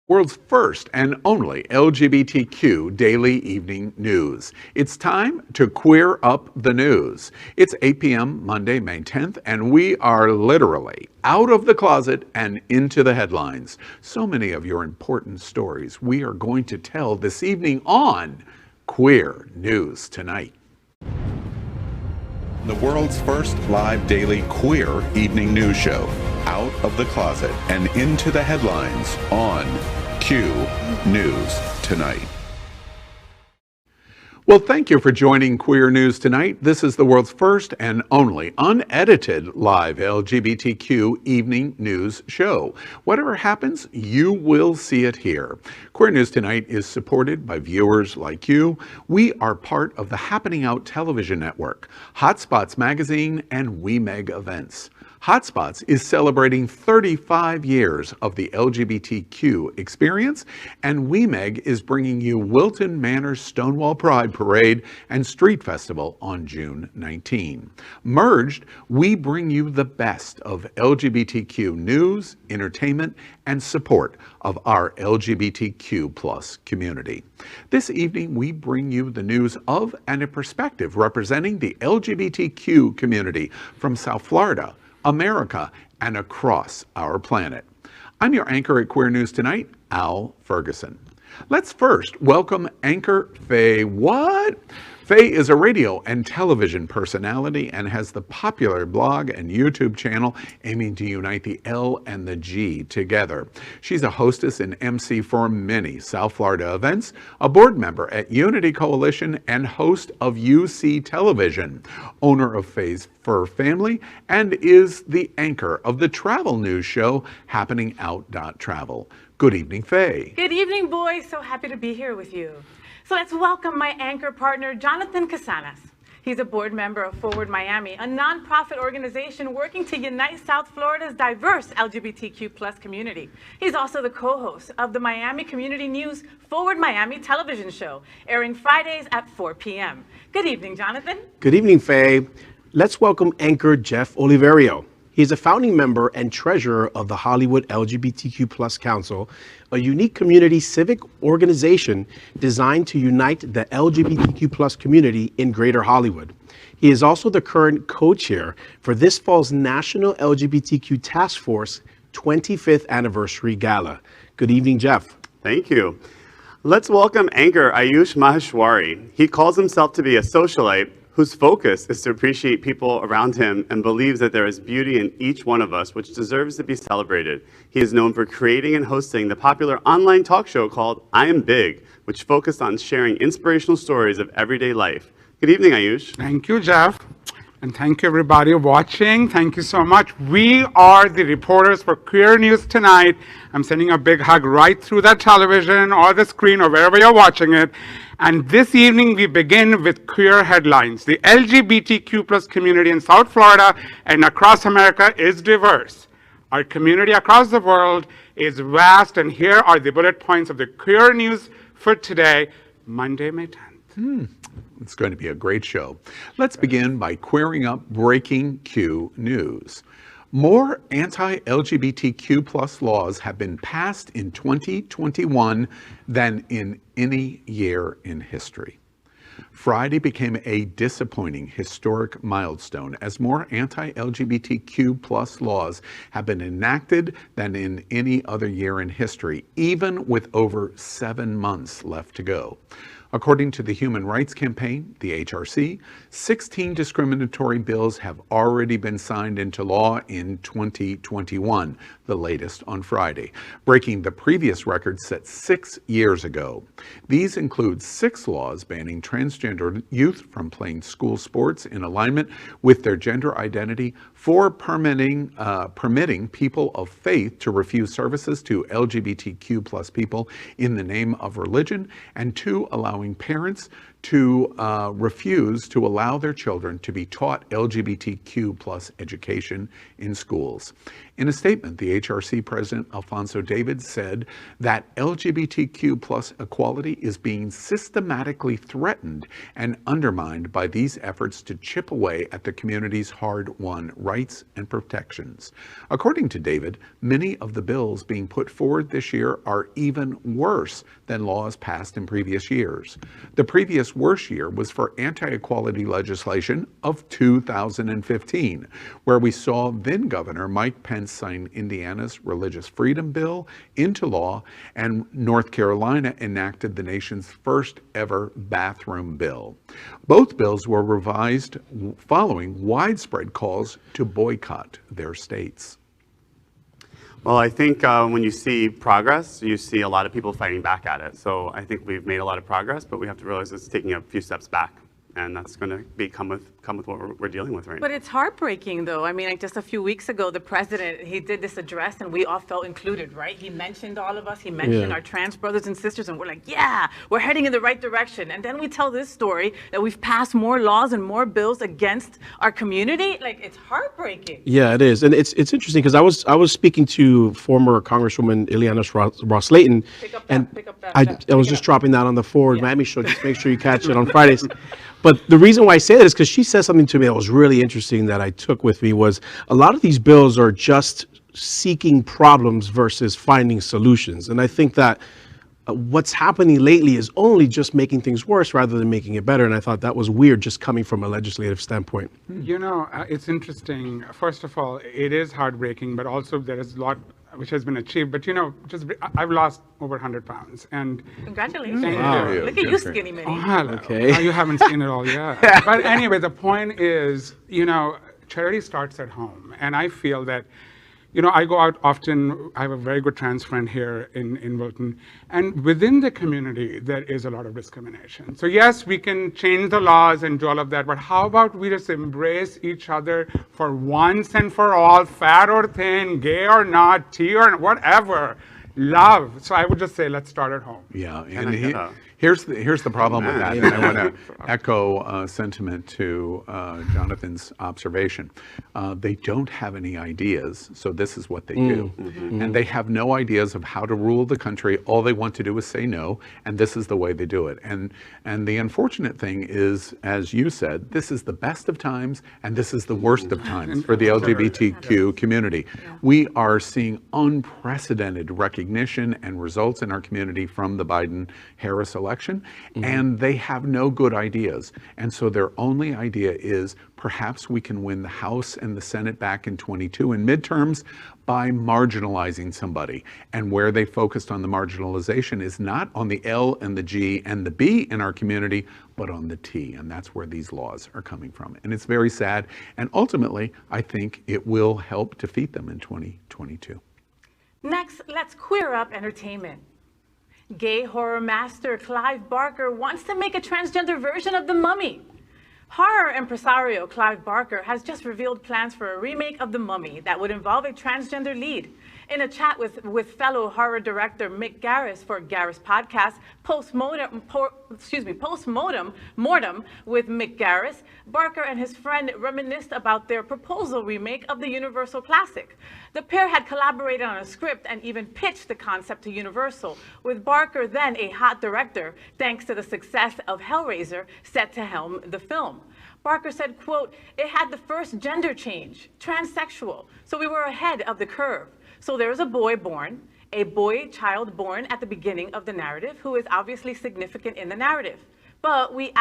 World's first and only LGBTQ daily evening news. It's time to queer up the news. It's 8 p.m. Monday, May 10th, and we are literally out of the closet and into the headlines. So many of your important stories we are going to tell this evening on Queer News Tonight. The world's first live daily queer evening news show. Out of the closet and into the headlines on Q News Tonight. Well, thank you for joining Queer News Tonight. This is the world's first and only unedited live LGBTQ evening news show. Whatever happens, you will see it here. Queer News Tonight is supported by viewers like you. We are part of the Happening Out television network, Hotspots Magazine, and WeMeg Events. Hotspots is celebrating 35 years of the LGBTQ experience, and WeMeg is bringing you Wilton Manor's Stonewall Pride Parade and Street Festival on June 19. Merged, we bring you the best of LGBTQ news, entertainment, and support of our LGBTQ plus community. This evening, we bring you the news of and a perspective representing the LGBTQ community from South Florida, America, and across our planet. I'm your anchor at Queer News Tonight, Al Ferguson. Let's first welcome anchor Faye. Faye is a radio and television personality and has the popular blog and YouTube channel aiming to unite the L and the G together. She's a hostess and MC for many South Florida events, a board member at Unity Coalition, and host of UC Television, owner of Faye's Fur Family, and is the anchor of the travel news show Happening Out Travel. Good evening, Faye. Good evening, boys. So happy to be here with you. So let's welcome my anchor partner, Jonathan Casanas. He's a board member of Forward Miami, a nonprofit organization working to unite South Florida's diverse LGBTQ plus community. He's also the co-host of the Miami Community News Forward Miami television show, airing Fridays at 4 p.m. Good evening, Jonathan. Good evening, Faye. Let's welcome anchor Jeff Oliverio. He's a founding member and treasurer of the Hollywood LGBTQ Plus Council, a unique community civic organization designed to unite the LGBTQ plus community in Greater Hollywood. He is also the current co-chair for this fall's National LGBTQ Task Force 25th Anniversary Gala. Good evening, Jeff. Thank you. Let's welcome anchor Ayush Maheshwari. He calls himself to be a socialite whose focus is to appreciate people around him and believes that there is beauty in each one of us, which deserves to be celebrated. He is known for creating and hosting the popular online talk show called I Am Big, which focused on sharing inspirational stories of everyday life. Good evening, Ayush. Thank you, Jeff. And thank you, everybody watching. Thank you so much. We are the reporters for Queer News Tonight. I'm sending a big hug right through that television or the screen or wherever you're watching it. And this evening, we begin with queer headlines. The LGBTQ plus community in South Florida and across America is diverse. Our community across the world is vast, and here are the bullet points of the queer news for today, Monday, May 10th. It's going to be a great show. Let's begin by queering up breaking Q news. More anti-LGBTQ plus laws have been passed in 2021 than in any year in history. Friday became a disappointing historic milestone as more anti-LGBTQ plus laws have been enacted than in any other year in history, even with over 7 months left to go. According to the Human Rights Campaign, the HRC, 16 discriminatory bills have already been signed into law in 2021, the latest on Friday, breaking the previous record set 6 years ago. These include 6 laws banning transgender youth from playing school sports in alignment with their gender identity, 4 permitting people of faith to refuse services to LGBTQ plus people in the name of religion, and 2 allowing parents to refuse to allow their children to be taught LGBTQ plus education in schools. In a statement, the HRC President Alfonso David said that LGBTQ plus equality is being systematically threatened and undermined by these efforts to chip away at the community's hard-won rights and protections. According to David, many of the bills being put forward this year are even worse than laws passed in previous years. The previous worst year was for anti-equality legislation of 2015, where we saw then Governor Mike Pence sign Indiana's Religious Freedom Bill into law, and North Carolina enacted the nation's first ever bathroom bill. Both bills were revised following widespread calls to boycott their states. Well, I think when you see progress, you see a lot of people fighting back at it. So I think we've made a lot of progress, but we have to realize it's taking a few steps back. And that's going to come with what we're dealing with right now. But it's heartbreaking, though. I mean, like just a few weeks ago, the president, he did this address, and we all felt included, right? He mentioned all of us. He mentioned our trans brothers and sisters, and we're like, yeah, we're heading in the right direction. And then we tell this story that we've passed more laws and more bills against our community. Like, it's heartbreaking. Yeah, it is, and it's interesting because I was speaking to former Congresswoman Ileana Ross-Layton, and I was just dropping that on the Forward Miami show. Just make sure you catch it on Fridays. But the reason why I say that is because she said something to me that was really interesting that I took with me was a lot of these bills are just seeking problems versus finding solutions. And I think that what's happening lately is only just making things worse rather than making it better. And I thought that was weird just coming from a legislative standpoint. You know, it's interesting. First of all, it is heartbreaking, but also there is a lot which has been achieved. But you know, I've lost over 100 pounds. And congratulations. Wow. Look at you, skinny mini. Okay. You haven't seen it all yet. But anyway, the point is, you know, charity starts at home. And I feel that, you know, I go out often. I have a very good trans friend here in Wilton. And within the community, there is a lot of discrimination. So yes, we can change the laws and do all of that, but how about we just embrace each other for once and for all, fat or thin, gay or not, T or whatever, love. So I would just say, let's start at home. Yeah, and here's the problem with that, and I want to echo sentiment to Jonathan's observation. They don't have any ideas, so this is what they do. And they have no ideas of how to rule the country. All they want to do is say no, and this is the way they do it. And the unfortunate thing is, as you said, this is the best of times, and this is the worst of times for the LGBTQ community. We are seeing unprecedented recognition and results in our community from the Biden-Harris election, and they have no good ideas. And so their only idea is perhaps we can win the House and the Senate back in 22 in midterms by marginalizing somebody. And where they focused on the marginalization is not on the L and the G and the B in our community, but on the T. And that's where these laws are coming from. And it's very sad. And ultimately, I think it will help defeat them in 2022. Next, let's queer up entertainment. Gay horror master Clive Barker wants to make a transgender version of The Mummy. Horror impresario Clive Barker has just revealed plans for a remake of The Mummy that would involve a transgender lead. In a chat with fellow horror director Mick Garris for Garris podcast, Postmortem with Mick Garris, Barker and his friend reminisced about their proposal remake of the Universal classic. The pair had collaborated on a script and even pitched the concept to Universal, with Barker then a hot director, thanks to the success of Hellraiser, set to helm the film. Barker said, quote, "It had the first gender change, transsexual, so we were ahead of the curve. So there's a boy child born at the beginning of the narrative who is obviously significant in the narrative. But we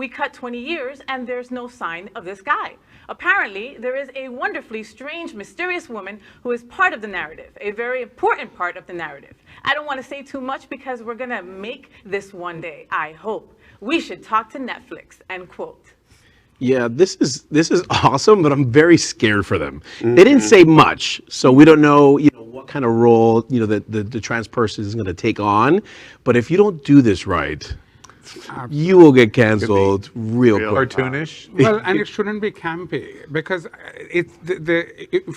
cut 20 years and there's no sign of this guy. Apparently, there is a wonderfully strange, mysterious woman who is part of the narrative, a very important part of the narrative. I don't want to say too much because we're going to make this one day, I hope. We should talk to Netflix," end quote. Yeah, this is awesome, but I'm very scared for them. They didn't say much, so we don't know, what kind of role, the trans person is going to take on. But if you don't do this right, you will get canceled real quick. Cartoonish. Well, and it shouldn't be campy because if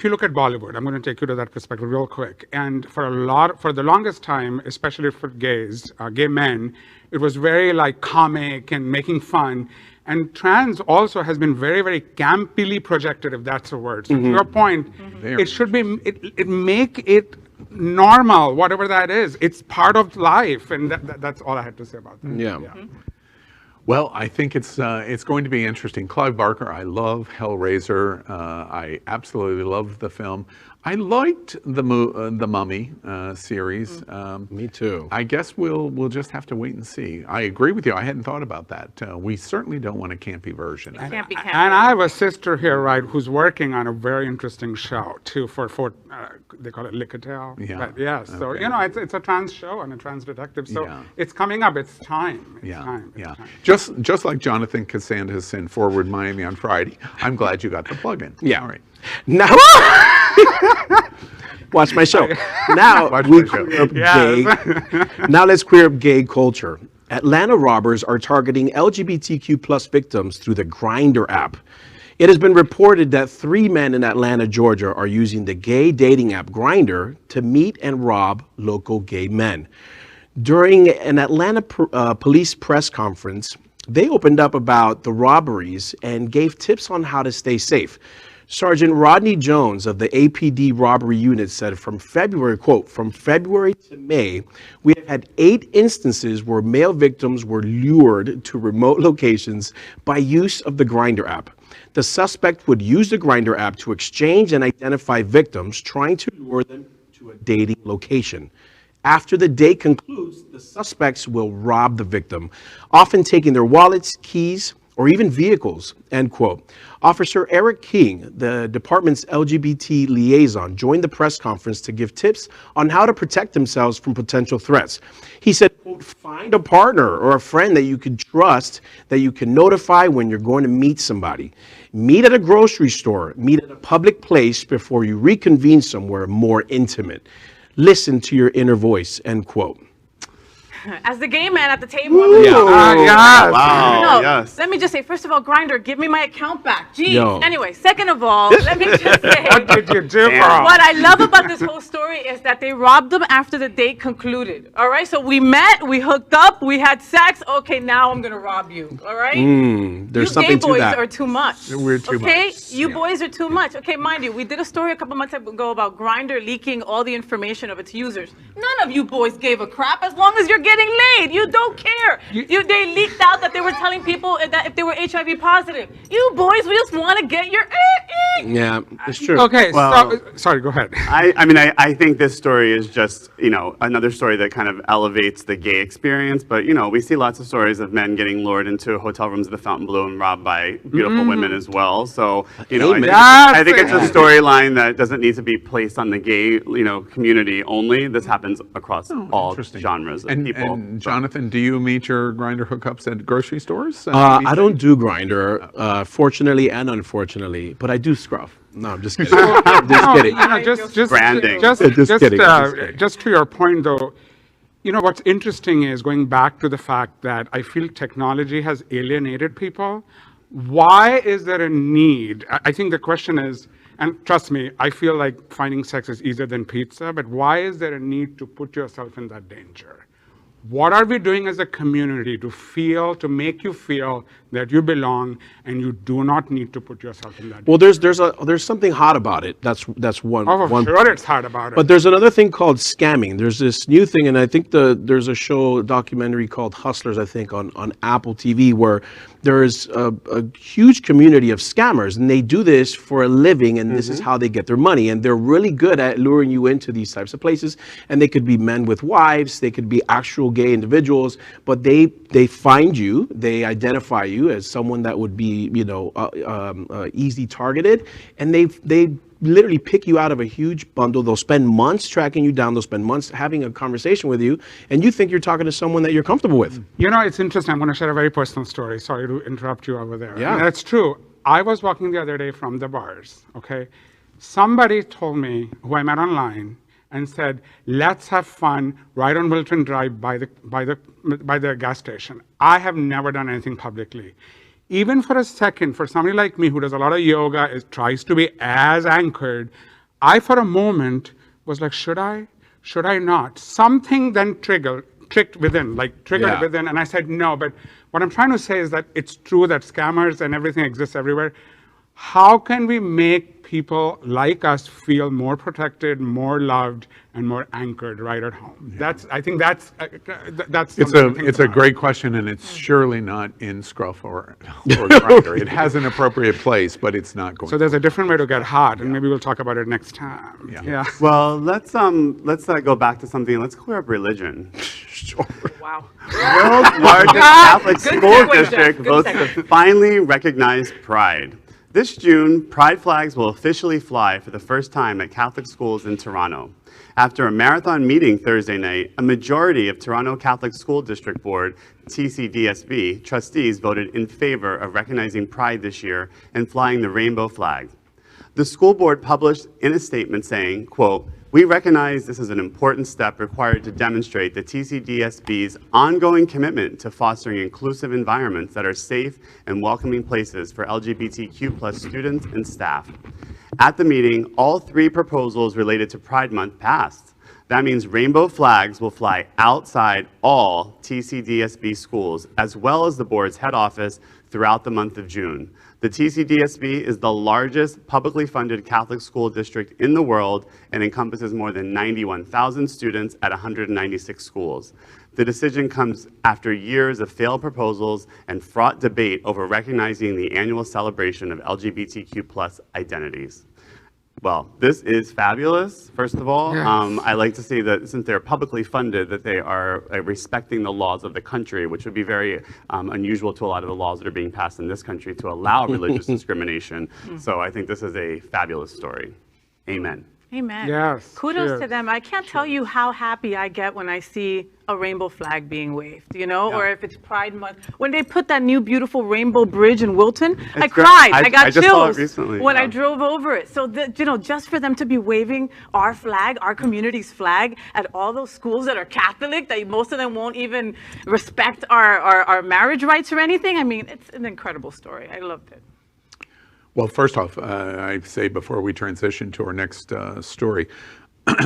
you look at Bollywood, I'm going to take you to that perspective real quick. And for the longest time, especially for gays, gay men, it was very like comic and making fun. And trans also has been very, very campily projected, if that's a word. So to your point, Very. it should be, it make it normal, whatever that is. It's part of life, and that's all I had to say about that. Yeah. Well, I think it's going to be interesting. Clive Barker, I love Hellraiser. I absolutely love the film. I liked the Mummy series. Me too. I guess we'll just have to wait and see. I agree with you. I hadn't thought about that. We certainly don't want a campy version. Can't be campy. And I have a sister here, right, who's working on a very interesting show too for they call it Lickertail. Yeah. But yes, so Okay. you know, it's a trans show and a trans detective. So Yeah. it's coming up. It's time. It's Yeah, time. It's yeah. time. Just like Jonathan Cassandra's sent Forward Miami on Friday. I'm glad you got the plug in. Yeah. All right. Now, watch my show. Now Watch we my show. queer up Yes. gay. Now let's queer up gay culture. Atlanta robbers are targeting LGBTQ plus victims through the Grindr app. It has been reported that 3 men in Atlanta, Georgia, are using the gay dating app Grindr to meet and rob local gay men. During an Atlanta police press conference, they opened up about the robberies and gave tips on how to stay safe. Sergeant Rodney Jones of the APD robbery unit said from February, quote, from February to May, we have had 8 instances where male victims were lured to remote locations by use of the Grindr app. The suspect would use the Grindr app to exchange and identify victims, trying to lure them to a dating location. After the day concludes, the suspects will rob the victim, often taking their wallets, keys, or even vehicles, end quote. Officer Eric King, the department's LGBT liaison, joined the press conference to give tips on how to protect themselves from potential threats. He said, quote, find a partner or a friend that you can trust, that you can notify when you're going to meet somebody. Meet at a grocery store, meet at a public place before you reconvene somewhere more intimate. Listen to your inner voice, end quote. As the gay man at the table. Yes. Wow. No, Yes. let me just say, first of all, Grindr, give me my account back. Jeez. Yo. Anyway, second of all, let me just say, What did you do, Damn. girl? what I love about this whole story is that they robbed them after the date concluded. All right, so we met, we hooked up, we had sex. Okay, now I'm gonna rob you. All right. There's You something gay to boys that. are too much. We're too okay? much. You Yeah. boys are too much. Okay, mind you, we did a story a couple months ago about Grindr leaking all the information of its users. None of you boys gave a crap as long as you're getting laid. You don't care. They leaked out that they were telling people that if they were HIV positive. You boys, we just want to get your Yeah, it's true. Okay, Well- so, sorry, go ahead. I think this story is just, another story that kind of elevates the gay experience. But, we see lots of stories of men getting lured into hotel rooms at the Fontainebleau and robbed by beautiful women as well. So, Amen. I think it's a storyline that doesn't need to be placed on the gay, community only. This happens across all Interesting. genres of And, people. and Jonathan, do you meet your Grindr hookups at grocery stores? I don't do Grindr, fortunately and unfortunately, but I do scruff. No, I'm just kidding. I'm just kidding. Just Branding. Just kidding, just kidding. just to your point, though, what's interesting is going back to the fact that I feel technology has alienated people. Why is there a need? I think the question is, and trust me, I feel like finding sex is easier than pizza, but why is there a need to put yourself in that danger? What are we doing as a community to make you feel that you belong and you do not need to put yourself in that? Well, there's something hot about it. That's one. Oh, one sure, it's hard about it. But there's another thing called scamming. There's this new thing, and I think there's a documentary called Hustlers, I think, on Apple TV, where there's a huge community of scammers, and they do this for a living, and this is how they get their money. And they're really good at luring you into these types of places. And they could be men with wives, they could be actual gay individuals, but they find you, they identify you as someone that would be, easy targeted, and they literally pick you out of a huge bundle. They'll spend months tracking you down. They'll spend months having a conversation with you, and you think you're talking to someone that you're comfortable with. It's interesting. I'm going to share a very personal story. Sorry to interrupt you over there. Yeah. That's true. I was walking the other day from the bars, okay? Somebody told me, who I met online, and said, let's have fun right on Wilton Drive by the gas station. I have never done anything publicly. Even for a second, for somebody like me who does a lot of yoga, tries to be as anchored, I for a moment was like, should I? Should I not? Something then triggered tricked within, like triggered Yeah. within. And I said, no, but what I'm trying to say is that it's true that scammers and everything exists everywhere. How can we make people like us feel more protected, more loved, and more anchored right at home? I think that's It's something to think it's a about. great question, and it's surely not in Scruff or Grindr. It has an appropriate place, but it's not going. So there's a different way to get hot, and maybe we'll talk about it next time. Yeah. Well, let's go back to something. Let's clear up religion. Wow. World's largest Catholic Good school segue, Jeff. district Good votes segue. to finally recognize Pride. This June, Pride flags will officially fly for the first time at Catholic schools in Toronto. After a marathon meeting Thursday night, a majority of Toronto Catholic School District Board, TCDSB, trustees voted in favor of recognizing Pride this year and flying the rainbow flag. The school board published in a statement saying, quote, "We recognize this is an important step required to demonstrate the TCDSB's ongoing commitment to fostering inclusive environments that are safe and welcoming places for LGBTQ+ students and staff." At the meeting, all 3 proposals related to Pride Month passed. That means rainbow flags will fly outside all TCDSB schools, as well as the board's head office throughout the month of June. The TCDSB is the largest publicly funded Catholic school district in the world and encompasses more than 91,000 students at 196 schools. The decision comes after years of failed proposals and fraught debate over recognizing the annual celebration of LGBTQ+ identities. Well, this is fabulous, first of all. Yes. I like to see that since they're publicly funded, that they are respecting the laws of the country, which would be very unusual to a lot of the laws that are being passed in this country to allow religious discrimination. So I think this is a fabulous story. Amen. Amen. Yes, Kudos cheers. to them. I can't tell you how happy I get when I see a rainbow flag being waved, you know, or if it's Pride Month. When they put that new beautiful rainbow bridge in Wilton, I It's great. cried. I got I just saw it chills recently, when I yeah. drove over it. So, you know, just for them to be waving our flag, our community's flag, at all those schools that are Catholic, that most of them won't even respect our marriage rights or anything. I mean, it's an incredible story. I loved it. Well, first off, I say before we transition to our next story,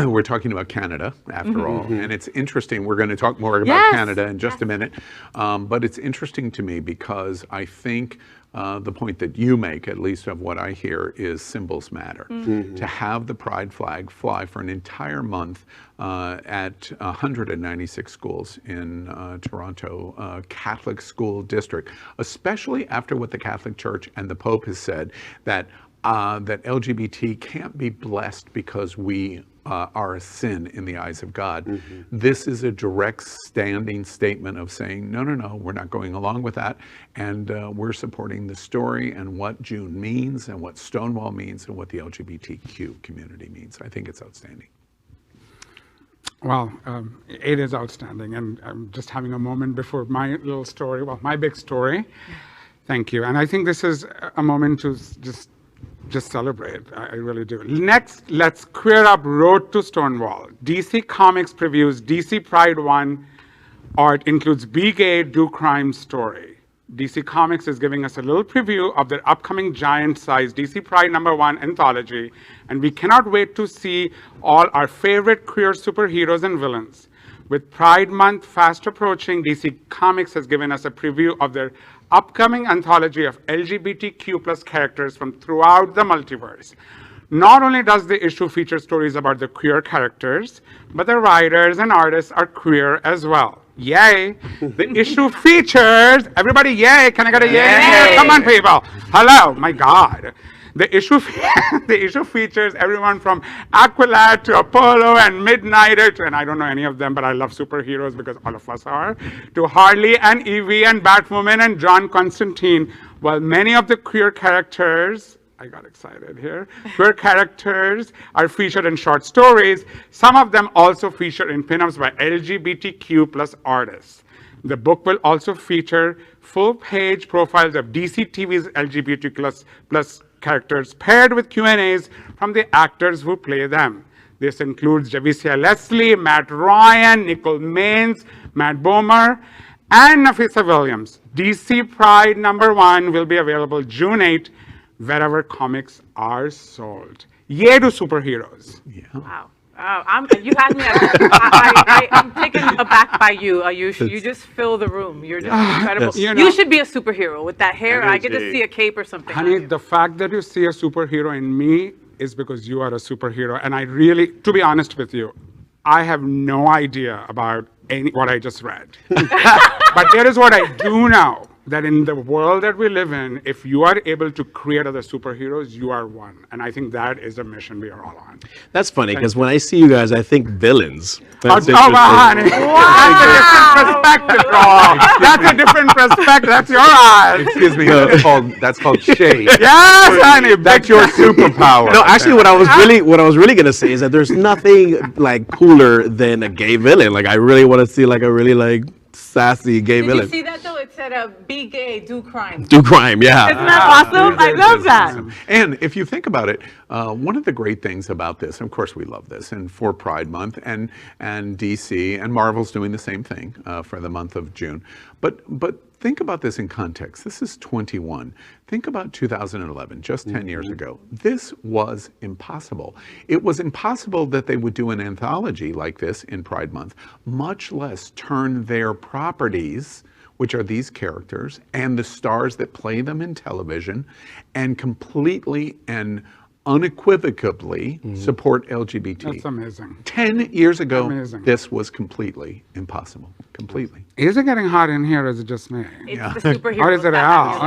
we're talking about Canada, after all, and it's interesting. We're going to talk more about Yes. Canada in just a minute, but it's interesting to me because I think the point that you make, at least of what I hear, is symbols matter. To have the Pride flag fly for an entire month at 196 schools in Toronto Catholic School District, especially after what the Catholic Church and the Pope has said, that that LGBT can't be blessed because we are a sin in the eyes of God. This is a direct standing statement of saying, no, no, no, we're not going along with that. And we're supporting the story and what June means and what Stonewall means and what the LGBTQ community means. I think it's outstanding. Well, it is outstanding, and I'm just having a moment before my little story, well, my big story. Thank you. And I think this is a moment to just celebrate. I really do. Next, let's queer up Road to Stonewall. DC Comics previews DC Pride 1 art includes Be Gay, Do Crime story. DC Comics is giving us a little preview of their upcoming giant-sized DC Pride #1 anthology, and we cannot wait to see all our favorite queer superheroes and villains. With Pride Month fast approaching, DC Comics has given us a preview of their upcoming anthology of LGBTQ+ characters from throughout the multiverse. Not only does the issue feature stories about the queer characters, but the writers and artists are queer as well. Yay! The issue features, everybody yay, can I get a yay? Yay! Come on, people. Hello, my God. The issue features everyone from Aqualad to Apollo and Midnighter to, and I don't know any of them, but I love superheroes because all of us are, to Harley and Evie and Batwoman and John Constantine, while many of the queer characters, I got excited here, queer characters are featured in short stories. Some of them also feature in pinups by LGBTQ+ artists. The book will also feature full-page profiles of DC TV's LGBTQ+ characters paired with Q&As from the actors who play them. This includes Javicia Leslie, Matt Ryan, Nicole Maines, Matt Bomer, and Nafisa Williams. DC Pride #1 will be available June 8, wherever comics are sold. Yay to superheroes. Yeah. Wow. You had me. I'm taking aback by you, Ayush. You just fill the room. You're just incredible. You should be a superhero with that hair. I get to see a cape or something. Honey, the fact that you see a superhero in me is because you are a superhero. And I really, to be honest with you, I have no idea about what I just read. But here is what I do know. That in the world that we live in, if you are able to create other superheroes, you are one. And I think that is a mission we are all on. That's funny, because when I see you guys, I think villains. That's honey. That's a different perspective. That's your eyes. Excuse me, that's called shade. Yes, honey. That's your superpower. No, actually, what I was really gonna say is that there's nothing like cooler than a gay villain. Like, I really want to see like a really like sassy gay villain. Did you see that though? It said, "Be gay, do crime." Do crime, yeah. Isn't that awesome? I love that. And if you think about it, one of the great things about this, and of course we love this, and for Pride Month, and DC and Marvel's doing the same thing for the month of June. But think about this in context. This is 21. Think about 2011, just 10 years ago. This was impossible. It was impossible that they would do an anthology like this in Pride Month, much less turn their properties, which are these characters, and the stars that play them in television, and completely and unequivocally support LGBT. That's amazing. 10 years ago, this was completely impossible. Completely. Is it getting hot in here, or is it just me? It's the superhero. Or is it out?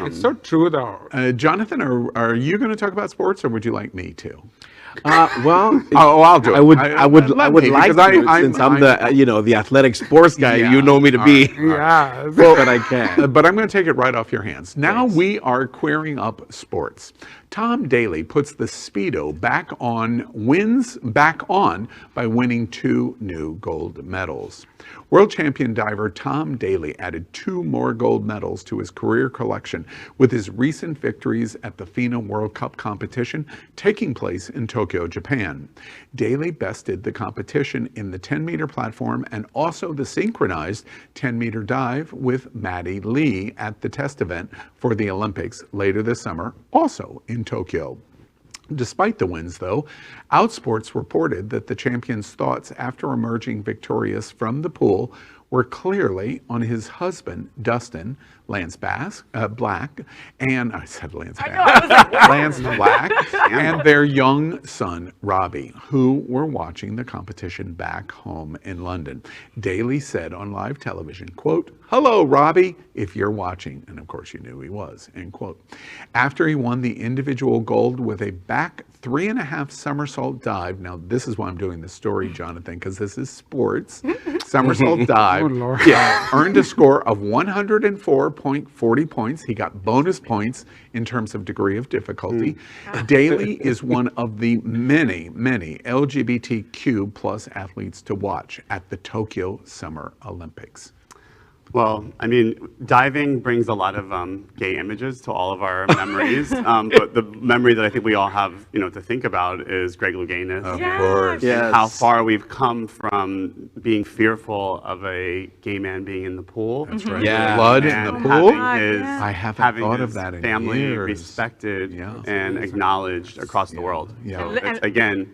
It's so true, though. Jonathan, are you going to talk about sports, or would you like me to? Well, I'll do it. I would like to, since I'm the the athletic sports guy you know me to be. Yeah, but I can't. But I'm going to take it right off your hands. Now we are queering up sports. Tom Daley puts the Speedo wins back on by winning 2 new gold medals. World champion diver Tom Daley added 2 more gold medals to his career collection with his recent victories at the FINA World Cup competition taking place in Tokyo, Japan. Daley bested the competition in the 10-meter platform and also the synchronized 10-meter dive with Maddie Lee at the test event for the Olympics later this summer, also in Tokyo. Despite the wins, though, Outsports reported that the champion's thoughts after emerging victorious from the pool were clearly on his husband, Dustin Lance Black, and I said Lance Bass, Lance Black, and their young son, Robbie, who were watching the competition back home in London. Daley said on live television, quote, "Hello, Robbie, if you're watching," and of course you knew he was, end quote. After he won the individual gold with a back 3.5 somersault dive. Now, this is why I'm doing the story, Jonathan, because this is sports. Somersault dive. Oh, Lord. Yeah, earned a score of 104.40 points. He got bonus points in terms of degree of difficulty. Daley is one of the many, many LGBTQ plus athletes to watch at the Tokyo Summer Olympics. Well, I mean, diving brings a lot of gay images to all of our memories. But the memory that I think we all have, to think about is Greg Louganis. Of course. Yes. How far we've come from being fearful of a gay man being in the pool. That's right. Yeah. Blood in the pool? I haven't thought of that in family years. Respected and acknowledged across the world. Yeah. So it's, again,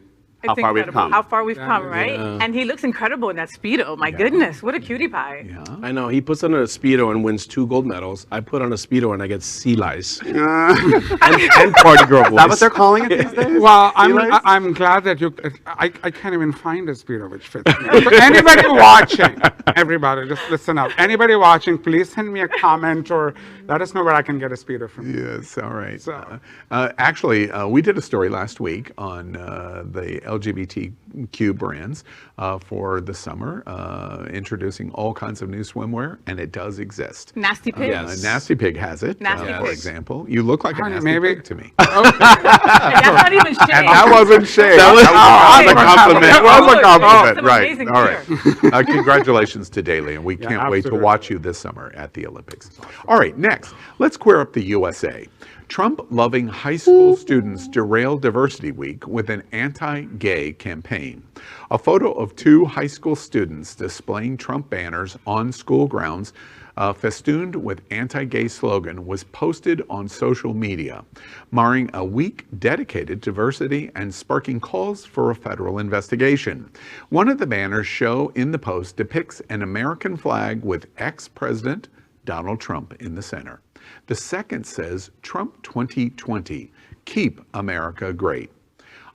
How far we've come. How far we've come, right? Yeah. And he looks incredible in that Speedo. My goodness, what a cutie pie. Yeah. I know, he puts on a Speedo and wins 2 gold medals. I put on a Speedo and I get sea lice. and party girl voice. Is that what they're calling it these days? Well, I'm glad that you. I can't even find a Speedo which fits me. So anybody watching, everybody, just listen up. Anybody watching, please send me a comment or let us know where I can get a Speedo from. Yes, all right. So. Actually, we did a story last week on the LGBTQ brands for the summer, introducing all kinds of new swimwear, and it does exist. Nasty Pig. Nasty Pig has it, Nasty for Pig. example. You look like a Honey, nasty maybe- pig to me. That's not even shade. And that wasn't shade. That was a compliment. It was a compliment, Some right. amazing All right. Congratulations to Daley, and we can't wait to absolutely. watch you this summer at the Olympics. All right, next, let's queer up the USA. Trump-loving high school students derail Diversity Week with an anti-gay campaign. A photo of two high school students displaying Trump banners on school grounds festooned with anti-gay slogan was posted on social media, marring a week dedicated to diversity and sparking calls for a federal investigation. One of the banners shown in the post depicts an American flag with ex-President Donald Trump in the center. The second says, Trump 2020, keep America great.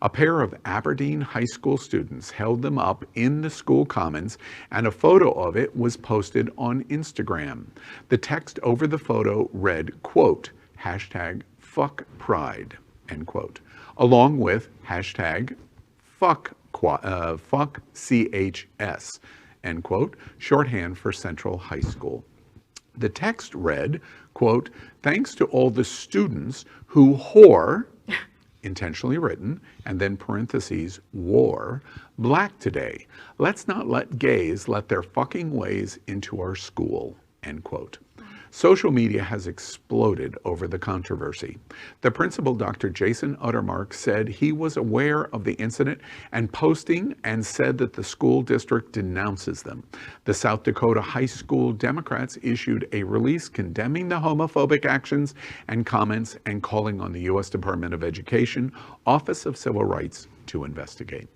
A pair of Aberdeen high school students held them up in the school commons, and a photo of it was posted on Instagram. The text over the photo read, quote, hashtag fuck pride, end quote, along with hashtag fuck CHS, end quote, shorthand for Central High School. The text read, quote, thanks to all the students who whore, intentionally written, and then parentheses, wore, black today. Let's not let gays let their fucking ways into our school, end quote. Social media has exploded over the controversy. The principal, Dr. Jason Uttermark, said he was aware of the incident and posting and said that the school district denounces them. The South Dakota high school Democrats issued a release condemning the homophobic actions and comments and calling on the U.S. Department of Education, Office of Civil Rights to investigate.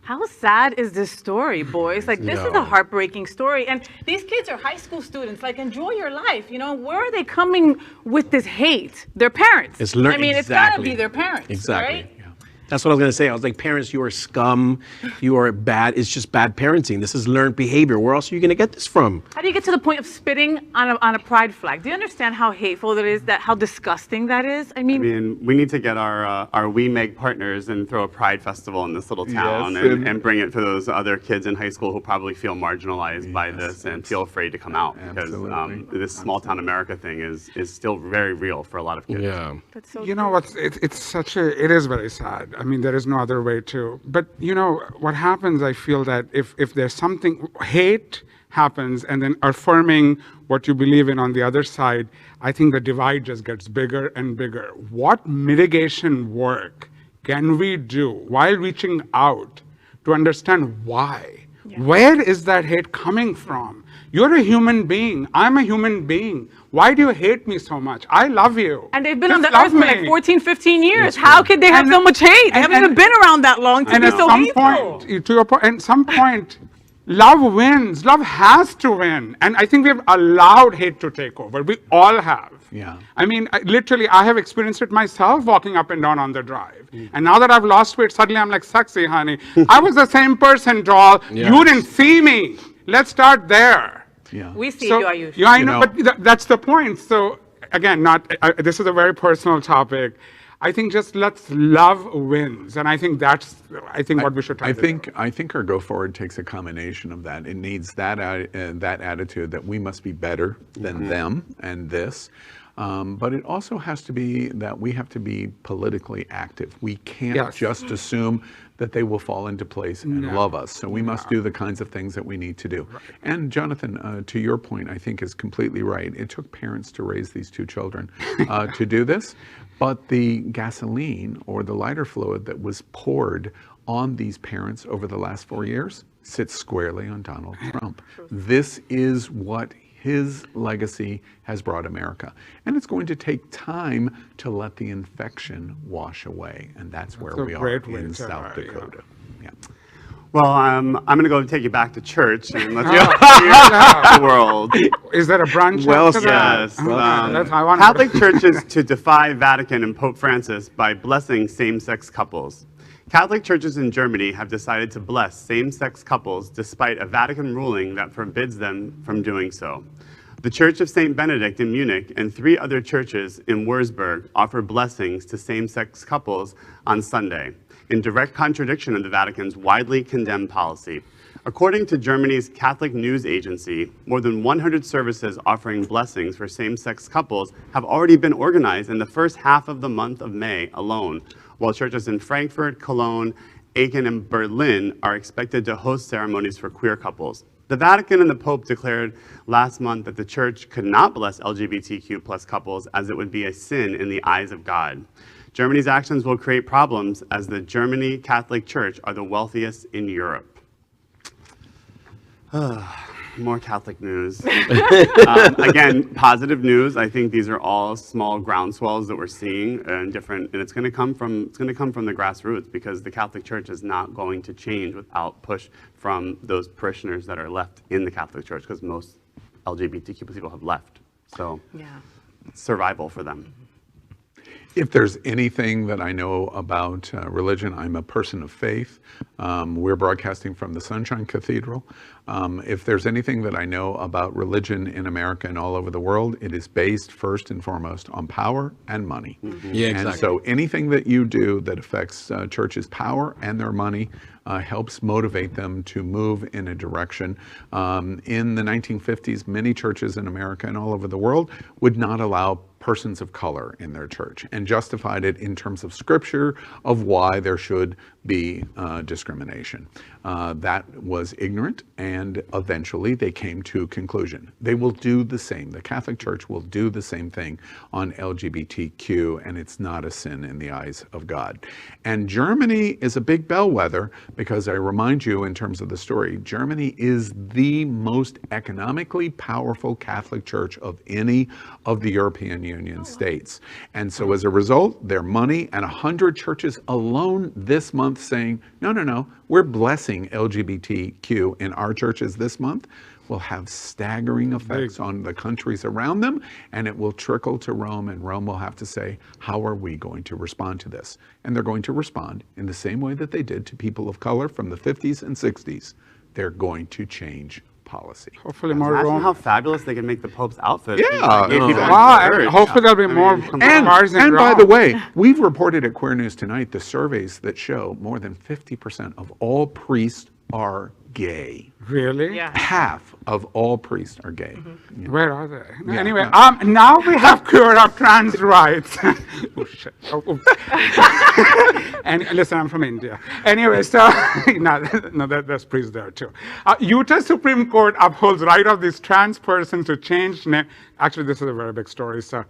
How sad is this story, boys? Like, this is a heartbreaking story. And these kids are high school students. Like, enjoy your life. You know, where are they coming with this hate? Their parents. It's got to be their parents. Exactly. Right? That's what I was going to say. I was like, parents, you are scum. You are bad. It's just bad parenting. This is learned behavior. Where else are you going to get this from? How do you get to the point of spitting on a pride flag? Do you understand how hateful that is, how disgusting that is? I mean, we need to get our We Meg partners and throw a pride festival in this little town, Yes, and bring it to those other kids in high school who probably feel marginalized by this and feel afraid to come out, because this small town America thing is still very real for a lot of kids. Yeah. that's so You know what? It is very sad. I mean, there is no other way to. But you know what happens? I feel that if there's something, hate happens, and then affirming what you believe in on the other side, I think the divide just gets bigger and bigger. What mitigation work can we do while reaching out to understand why? Yeah. Where is that hate coming from? You're a human being. I'm a human being. Why do you hate me so much? I love you. And they've been Just on the love earth for like me. 14, 15 years. How could they have so much hate? They haven't even been around that long to And be at so some hateful. point, to your point, at some point, love wins. Love has to win. And I think we've allowed hate to take over. We all have. Yeah. I mean, I have experienced it myself walking up and down on the drive. And now that I've lost weight, suddenly I'm like, sexy, honey. I was the same person, doll. Yes. You didn't see me. Let's start there. Yeah. We see you, Ayush. Yeah, I know, but that's the point. So again, this is a very personal topic. I think just let's love wins, and I think that's what we should try to do. I think our go forward takes a combination of that. It needs that attitude that we must be better than them and this. But it also has to be that we have to be politically active. We can't just assume that they will fall into place and love us. So we must do the kinds of things that we need to do. Right. And Jonathan, to your point, I think is completely right. It took parents to raise these two children to do this, but the gasoline or the lighter fluid that was poured on these parents over the last 4 years sits squarely on Donald Trump. This is what his legacy has brought America. And it's going to take time to let the infection wash away. And that's where we are in South Dakota. Yeah. Well, I'm going to go and take you back to church and let's go to the world. Is there a brunch? Well, after that? Yes. Catholic churches to defy Vatican and Pope Francis by blessing same-sex couples. Catholic churches in Germany have decided to bless same-sex couples despite a Vatican ruling that forbids them from doing so. The Church of St. Benedict in Munich and 3 other churches in Würzburg offer blessings to same-sex couples on Sunday, in direct contradiction of the Vatican's widely condemned policy. According to Germany's Catholic news agency, more than 100 services offering blessings for same-sex couples have already been organized in the first half of the month of May alone, while churches in Frankfurt, Cologne, Aachen, and Berlin are expected to host ceremonies for queer couples. The Vatican and the Pope declared last month that the church could not bless LGBTQ plus couples as it would be a sin in the eyes of God. Germany's actions will create problems as the Germany Catholic Church are the wealthiest in Europe. More Catholic news. Again, positive news. I think these are all small groundswells that we're seeing, and it's going to come from the grassroots, because the Catholic Church is not going to change without push from those parishioners that are left in the Catholic Church, because most LGBTQ people have left. So, survival for them. If there's anything that I know about religion, I'm a person of faith. We're broadcasting from the Sunshine Cathedral. If there's anything that I know about religion in America and all over the world, it is based first and foremost on power and money. Yeah, exactly. And so anything that you do that affects churches' power and their money helps motivate them to move in a direction. In the 1950s, many churches in America and all over the world would not allow persons of color in their church, and justified it in terms of scripture of why there should be discrimination. That was ignorant, and eventually they came to a conclusion. They will do the same. The Catholic Church will do the same thing on LGBTQ, and it's not a sin in the eyes of God. And Germany is a big bellwether, because I remind you, in terms of the story, Germany is the most economically powerful Catholic Church of any of the European Union states. And so as a result, their money, and 100 churches alone this month saying, no, we're blessing LGBTQ in our churches this month, will have staggering effects on the countries around them, and it will trickle to Rome, and Rome will have to say, how are we going to respond to this? And they're going to respond in the same way that they did to people of color from the 50s and 60s. They're going to change policy. Hopefully more Imagine Rome. how fabulous they can make the Pope's outfit. Yeah. Hopefully there'll be more cars in And by Rome. the way, we've reported at Queer News Tonight the surveys that show more than 50% of all priests are gay. Really? Yeah. Half of all priests are gay. Yeah. Where are they? Yeah. Anyway, now we have queer up trans rights. Oh, shit. And listen, I'm from India. Anyway, so, there's priests there too. Utah Supreme Court upholds right of these trans persons to change name. Actually, this is a very big story, so.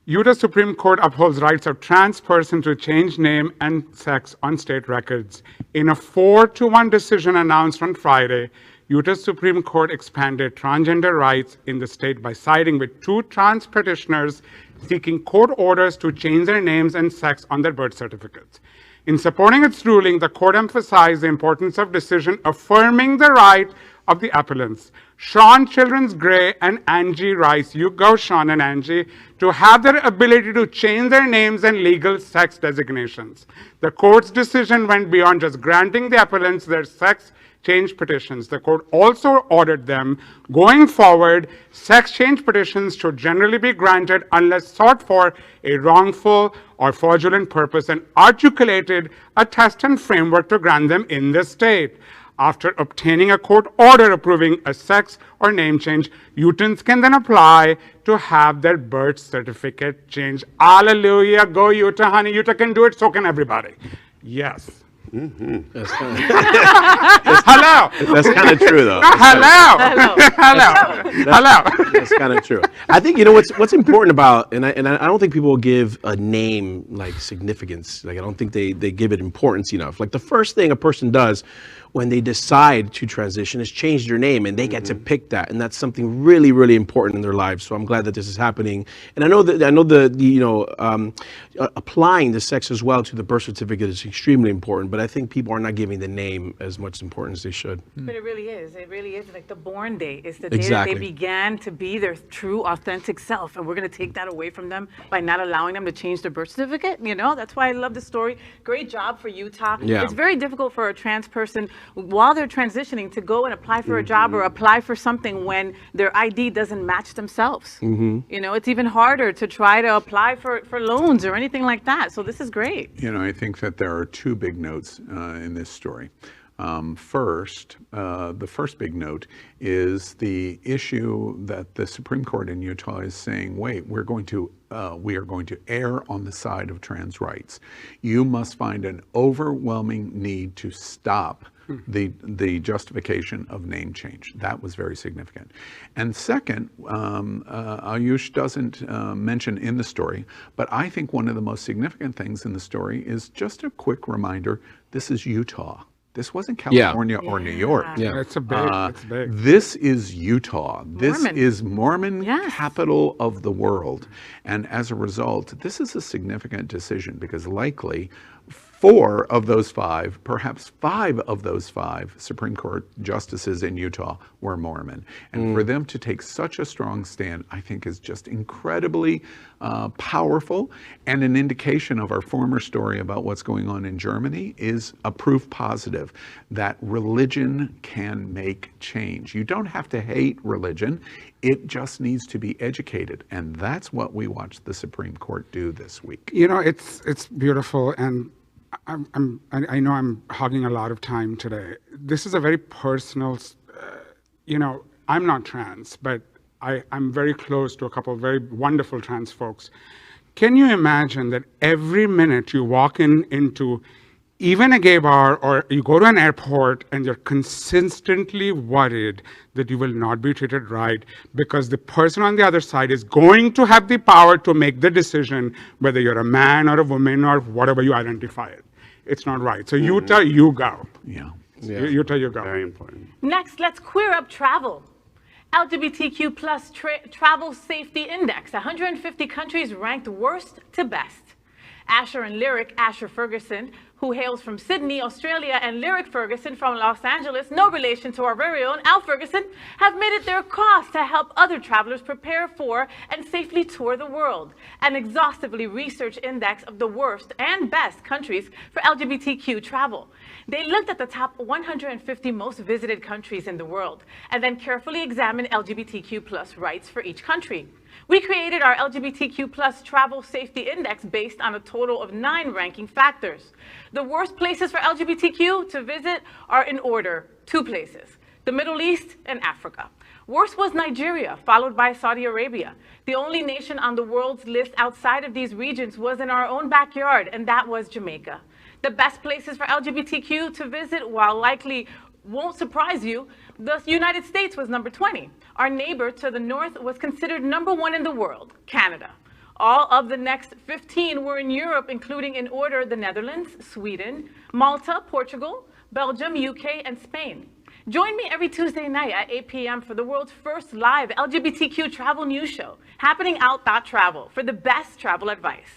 Utah Supreme Court upholds rights of trans persons to change name and sex on state records. In a 4-1 decision announced on Friday, Utah Supreme Court expanded transgender rights in the state by siding with 2 trans petitioners seeking court orders to change their names and sex on their birth certificates. In supporting its ruling, the court emphasized the importance of decision affirming the right of the appellants, Sean Children's Gray and Angie Rice, you go Sean and Angie, to have their ability to change their names and legal sex designations. The court's decision went beyond just granting the appellants their sex change petitions. The court also ordered them, going forward, sex change petitions should generally be granted unless sought for a wrongful or fraudulent purpose, and articulated a test and framework to grant them in the state. After obtaining a court order approving a sex or name change, Utahns can then apply to have their birth certificate changed. Hallelujah, go Utah, honey. Utah can do it, so can everybody. Yes. That's kind Hello. That's kind of true, though. Hello. Hello. That's kind of true. I think what's important about, and I don't think people will give a name like significance. Like I don't think they give it importance enough. Like the first thing a person does when they decide to transition is change their name, and they get to pick that, and that's something really, really important in their lives. So I'm glad that this is happening, and I know applying the sex as well to the birth certificate is extremely important. But I think people are not giving the name as much importance as they should. But it really is. It really is. Like the born day is the day Exactly. that they began to be their true, authentic self, and we're going to take that away from them by not allowing them to change their birth certificate. That's why I love the story. Great job for Utah. Yeah. It's very difficult for a trans person while they're transitioning to go and apply for a job or apply for something when their ID doesn't match themselves. It's even harder to try to apply for loans or anything like that. So this is great. I think that there are 2 big notes in this story. First, the first big note is the issue that the Supreme Court in Utah is saying, wait, we're going to we are going to err on the side of trans rights. You must find an overwhelming need to stop the justification of name change. That was very significant. And second, Ayush doesn't mention in the story, but I think one of the most significant things in the story is just a quick reminder, this is Utah. This wasn't California or New York. Yeah. It's big. This is Utah. This Mormon. is Mormon Yes. capital of the world. And as a result, this is a significant decision because likely 4 of those 5, perhaps 5 of those 5 Supreme Court justices in Utah were Mormon. And for them to take such a strong stand, I think is just incredibly powerful, and an indication of our former story about what's going on in Germany is a proof positive that religion can make change. You don't have to hate religion. It just needs to be educated. And that's what we watched the Supreme Court do this week. You know, it's beautiful, and I know I'm hogging a lot of time today. This is a very personal, you know, I'm not trans, but I'm very close to a couple of very wonderful trans folks. Can you imagine that every minute you walk into even a gay bar or you go to an airport and you're consistently worried that you will not be treated right because the person on the other side is going to have the power to make the decision whether you're a man or a woman or whatever you identify it. It's not right. So Utah, you go. Yeah. Utah, you go. Very important. Next, let's queer up travel. LGBTQ plus travel safety index, 150 countries ranked worst to best. Asher and Lyric Asher Ferguson, who hails from Sydney, Australia, and Lyric Ferguson from Los Angeles, no relation to our very own Al Ferguson, have made it their cause to help other travelers prepare for and safely tour the world. An exhaustively researched index of the worst and best countries for LGBTQ travel. They looked at the top 150 most visited countries in the world and then carefully examined LGBTQ plus rights for each country. We created our LGBTQ plus travel safety index based on a total of 9 ranking factors. The worst places for LGBTQ to visit are in order, 2 places: the Middle East and Africa. Worst was Nigeria, followed by Saudi Arabia. The only nation on the world's list outside of these regions was in our own backyard, and that was Jamaica. The best places for LGBTQ to visit, while likely won't surprise you, the United States was number 20. Our neighbor to the north was considered number 1 in the world, Canada. All of the next 15 were in Europe, including in order the Netherlands, Sweden, Malta, Portugal, Belgium, UK, and Spain. Join me every Tuesday night at 8 p.m. for the world's first live LGBTQ travel news show, happening out.travel, for the best travel advice.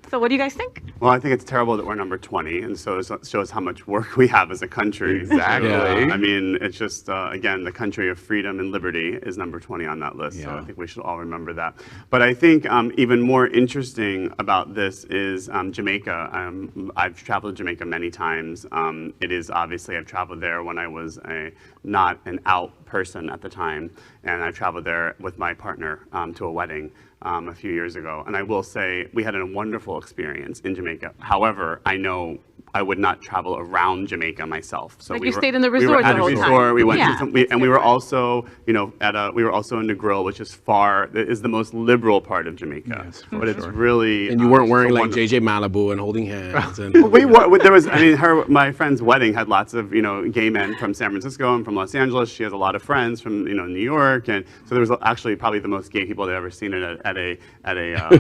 So what do you guys think? Well, I think it's terrible that we're number 20, and so it shows how much work we have as a country. Exactly. I mean, it's just, again, the country of freedom and liberty is number 20 on that list, so I think we should all remember that. But I think even more interesting about this is Jamaica. I've traveled to Jamaica many times. It is obviously, I've traveled there when I was not an out person at the time, and I traveled there with my partner to a wedding a few years ago. And I will say we had a wonderful experience in Jamaica. However, I know I would not travel around Jamaica myself. So Like you stayed in the resort we were at the whole a time. resort. We went Yeah, to some, and we were also, you know, we were also in the Grill, which is the most liberal part of Jamaica. Yes, for but it's sure. really And you weren't wearing so like wonderful. JJ Malibu and holding hands. And We were, there was, I mean, my friend's wedding had lots of, you know, gay men from San Francisco and from Los Angeles. She has a lot of friends from, you know, New York. And so there was actually probably the most gay people they've ever seen at a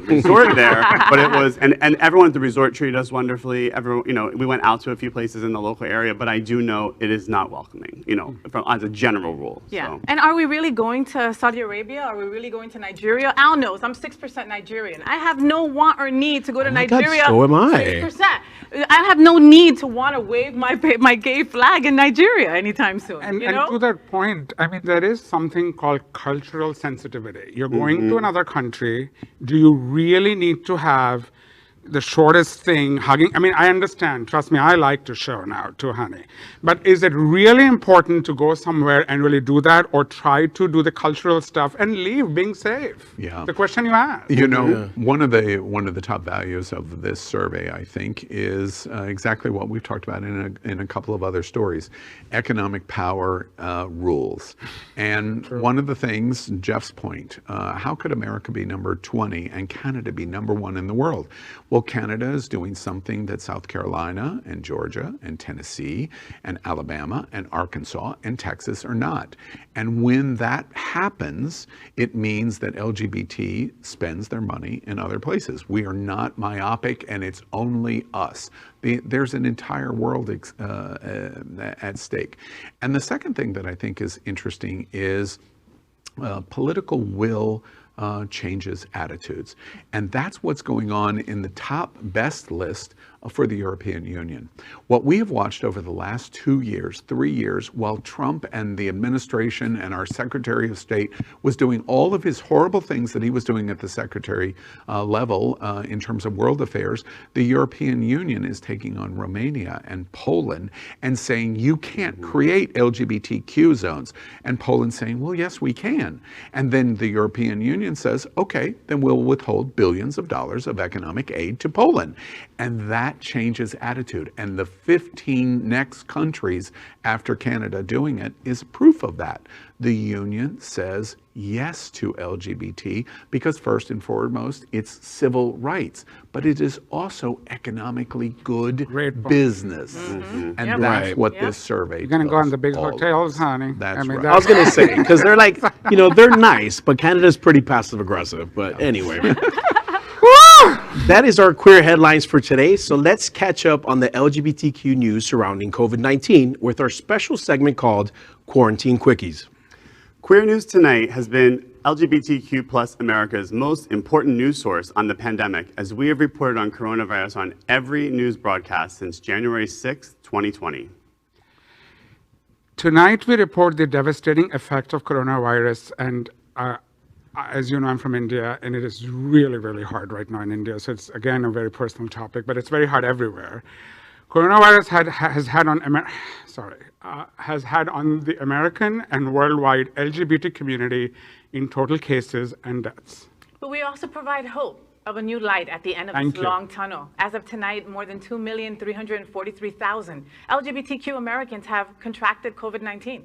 resort there. But it was, and everyone at the resort treated us wonderfully. Everyone, you know, we went out to a few places in the local area, but I do know it is not welcoming, you know, as a general rule. Yeah. So. And are we really going to Saudi Arabia? Are we really going to Nigeria? Al knows. I'm 6% Nigerian. I have no want or need to go to my God, Nigeria. so am I. 6%. I have no need to want to wave my gay flag in Nigeria anytime soon. And you know? to that point, I mean, there is something called cultural sensitivity. You're going to another country. Do you really need to have the shortest thing, hugging. I mean, I understand. Trust me, I like to show now too, honey. But is it really important to go somewhere and really do that, or try to do the cultural stuff and leave being safe? Yeah. The question you asked. You know, one of the top values of this survey, I think, is exactly what we've talked about in a couple of other stories: economic power rules. And one of the things, Jeff's point, how could America be number 20 and Canada be number 1 in the world? Well, Canada is doing something that South Carolina and Georgia and Tennessee and Alabama and Arkansas and Texas are not. And when that happens, it means that LGBT spends their money in other places. We are not myopic, and it's only us. There's an entire world at stake. And the second thing that I think is interesting is political will changes attitudes. And that's what's going on in the top best list for the European Union. What we have watched over the last 2 years, 3 years, while Trump and the administration and our Secretary of State was doing all of his horrible things that he was doing at the Secretary level in terms of world affairs, the European Union is taking on Romania and Poland and saying, you can't create LGBTQ zones. And Poland saying, well, yes, we can. And then the European Union says, okay, then we'll withhold billions of dollars of economic aid to Poland. And that changes attitude. And the 15 next countries after Canada doing it is proof of that. The union says yes to LGBT because first and foremost, it's civil rights, but it is also economically good business. And that's what this survey You're going to go on the big all hotels, honey. That's right. I was going to say, because they're like, you know, they're nice, but Canada's pretty passive aggressive. But anyway. That is our queer headlines for today. So let's catch up on the LGBTQ news surrounding COVID-19 with our special segment called Quarantine Quickies. Queer News Tonight has been LGBTQ plus America's most important news source on the pandemic, as we have reported on coronavirus on every news broadcast since January 6, 2020. Tonight, we report the devastating effect of coronavirus, and as you know, I'm from India, and it is really, really hard right now in India. So it's, again, a very personal topic, but it's very hard everywhere. Coronavirus has had on the American and worldwide LGBT community in total cases and deaths. But we also provide hope of a new light at the end of this long tunnel. As of tonight, more than 2,343,000 LGBTQ Americans have contracted COVID-19.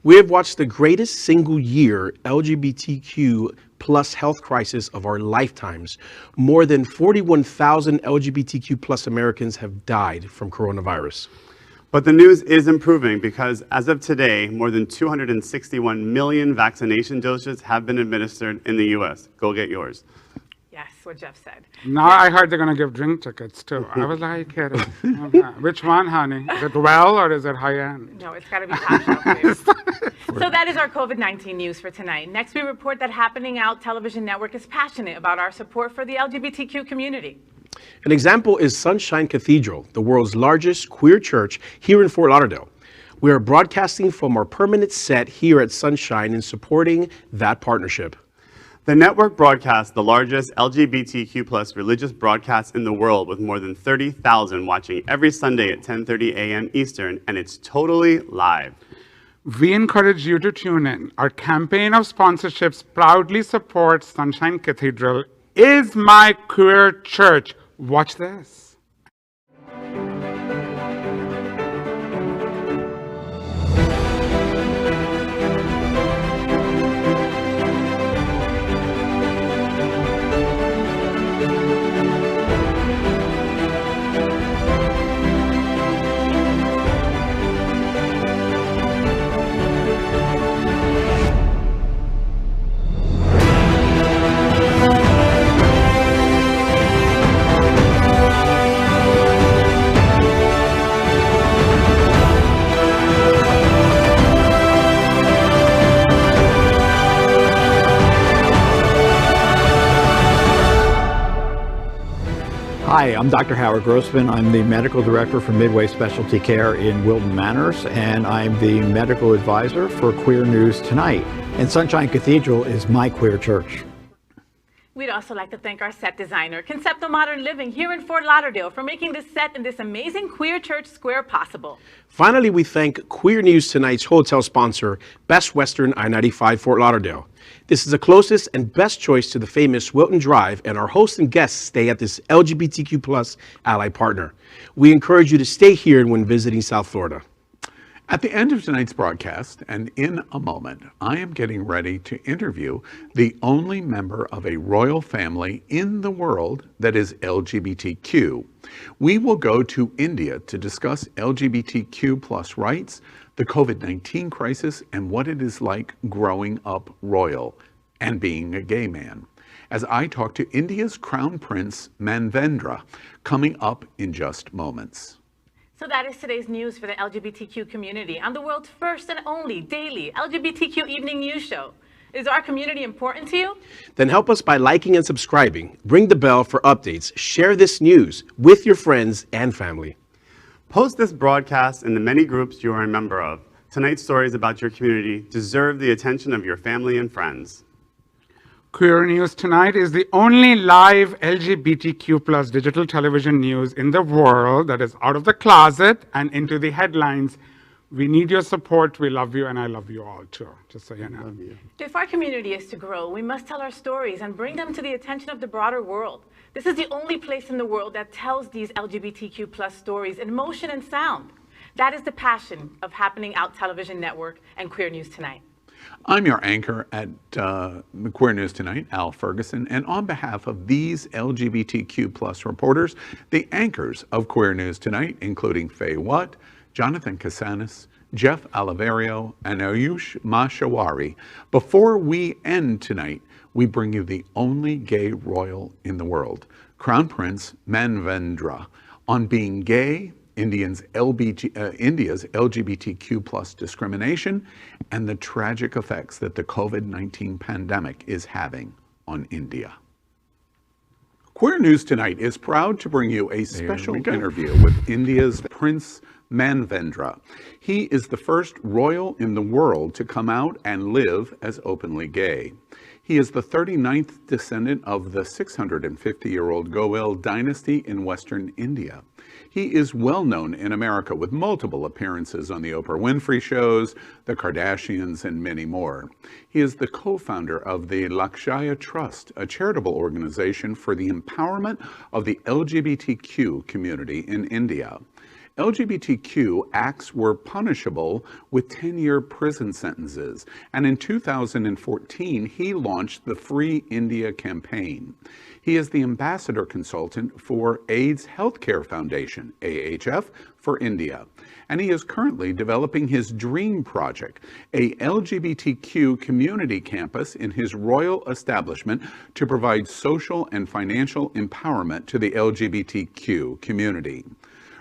We have watched the greatest single year LGBTQ plus health crisis of our lifetimes. More than 41,000 LGBTQ plus Americans have died from coronavirus. But the news is improving because as of today, more than 261 million vaccination doses have been administered in the U.S. Go get yours. Yes, what Jeff said. Now I heard they're going to give drink tickets too. I was like, kidding. Which one, honey? Is it well or is it high end? No, it's got to be top shelf, please. So that is our COVID-19 news for tonight. Next, we report that Happening Out Television Network is passionate about our support for the LGBTQ community. An example is Sunshine Cathedral, the world's largest queer church here in Fort Lauderdale. We are broadcasting from our permanent set here at Sunshine and supporting that partnership. The network broadcasts the largest LGBTQ plus religious broadcast in the world, with more than 30,000 watching every Sunday at 10:30 a.m. Eastern, and it's totally live. We encourage you to tune in. Our campaign of sponsorships proudly supports Sunshine Cathedral is my queer church. Watch this. Hi, I'm Dr. Howard Grossman. I'm the medical director for Midway Specialty Care in Wilton Manors, and I'm the medical advisor for Queer News Tonight. And Sunshine Cathedral is my queer church. We'd also like to thank our set designer, Concepto Modern Living, here in Fort Lauderdale, for making this set in this amazing queer church square possible. Finally, we thank Queer News Tonight's hotel sponsor, Best Western I-95 Fort Lauderdale. This is the closest and best choice to the famous Wilton Drive, and our hosts and guests stay at this LGBTQ plus ally partner. We encourage you to stay here when visiting South Florida. At the end of tonight's broadcast, and in a moment, I am getting ready to interview the only member of a royal family in the world that is LGBTQ. We will go to India to discuss LGBTQ plus rights, the COVID-19 crisis, and what it is like growing up royal and being a gay man, as I talk to India's Crown Prince Manvendra, coming up in just moments. So that is today's news for the LGBTQ community on the world's first and only daily LGBTQ evening news show. Is our community important to you? Then help us by liking and subscribing. Ring the bell for updates. Share this news with your friends and family. Post this broadcast in the many groups you are a member of. Tonight's stories about your community deserve the attention of your family and friends. Queer News Tonight is the only live LGBTQ plus digital television news in the world that is out of the closet and into the headlines. We need your support. We love you, and I love you all too, just so you know. If our community is to grow, we must tell our stories and bring them to the attention of the broader world. This is the only place in the world that tells these LGBTQ plus stories in motion and sound. That is the passion of Happening Out Television Network and Queer News Tonight. I'm your anchor at Queer News Tonight, Al Ferguson, and on behalf of these LGBTQ plus reporters, the anchors of Queer News Tonight, including Faye Watt, Jonathan Casanis, Jeff Oliverio, and Ayush Maheshwari, before we end tonight, we bring you the only gay royal in the world, Crown Prince Manvendra, on being gay, India's LGBTQ plus discrimination, and the tragic effects that the COVID-19 pandemic is having on India. Queer News Tonight is proud to bring you a special interview with India's Prince Manvendra. He is the first royal in the world to come out and live as openly gay. He is the 39th descendant of the 650-year-old Goel dynasty in Western India. He is well known in America with multiple appearances on the Oprah Winfrey shows, the Kardashians, and many more. He is the co-founder of the Lakshya Trust, a charitable organization for the empowerment of the LGBTQ community in India. LGBTQ acts were punishable with 10-year prison sentences, and in 2014, he launched the Free India campaign. He is the ambassador consultant for AIDS Healthcare Foundation, AHF, for India, and he is currently developing his dream project, a LGBTQ community campus in his royal establishment to provide social and financial empowerment to the LGBTQ community.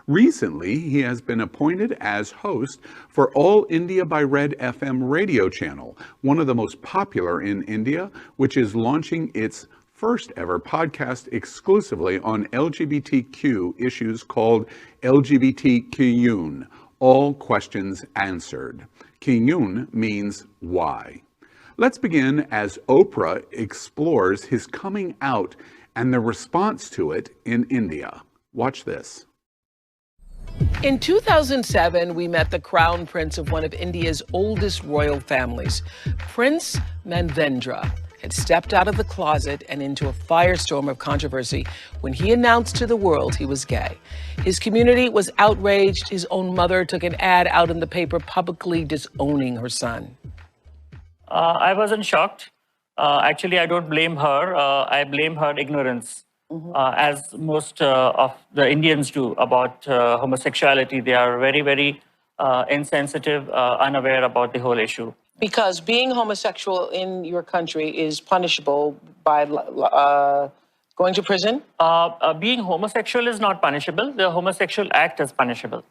Recently, he has been appointed as host for All India by Red FM radio channel, one of the most popular in India, which is launching its first ever podcast exclusively on LGBTQ issues called LGBTQ, All Questions Answered. Kyun means why. Let's begin as Oprah explores his coming out and the response to it in India. Watch this. In 2007, we met the Crown Prince of one of India's oldest royal families. Prince Manvendra had stepped out of the closet and into a firestorm of controversy when he announced to the world he was gay. His community was outraged. His own mother took an ad out in the paper publicly disowning her son. I wasn't shocked. Actually, I don't blame her. I blame her ignorance. As most of the Indians do about homosexuality. They are very, very insensitive, unaware about the whole issue. Because being homosexual in your country is punishable by going to prison? Being homosexual is not punishable. The homosexual act is punishable.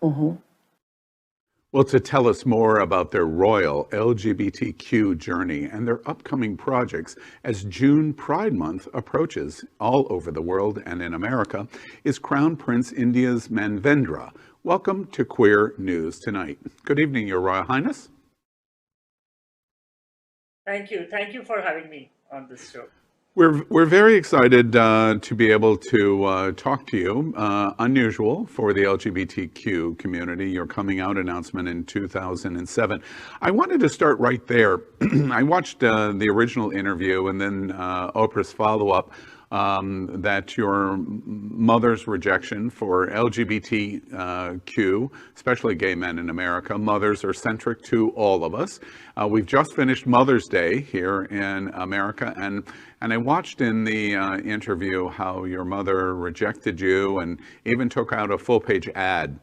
Well, to tell us more about their royal LGBTQ journey and their upcoming projects as June Pride Month approaches all over the world and in America is Crown Prince India's Manvendra. Welcome to Queer News Tonight. Good evening, Your Royal Highness. Thank you. Thank you for having me on this show. We're very excited to be able to talk to you. Unusual for the LGBTQ community, your coming out announcement in 2007. I wanted to start right there. I watched the original interview and then Oprah's follow-up. That your mother's rejection for LGBTQ, especially gay men in America, mothers are centric to all of us. We've just finished Mother's Day here in America, and I watched in the interview how your mother rejected you and even took out a full-page ad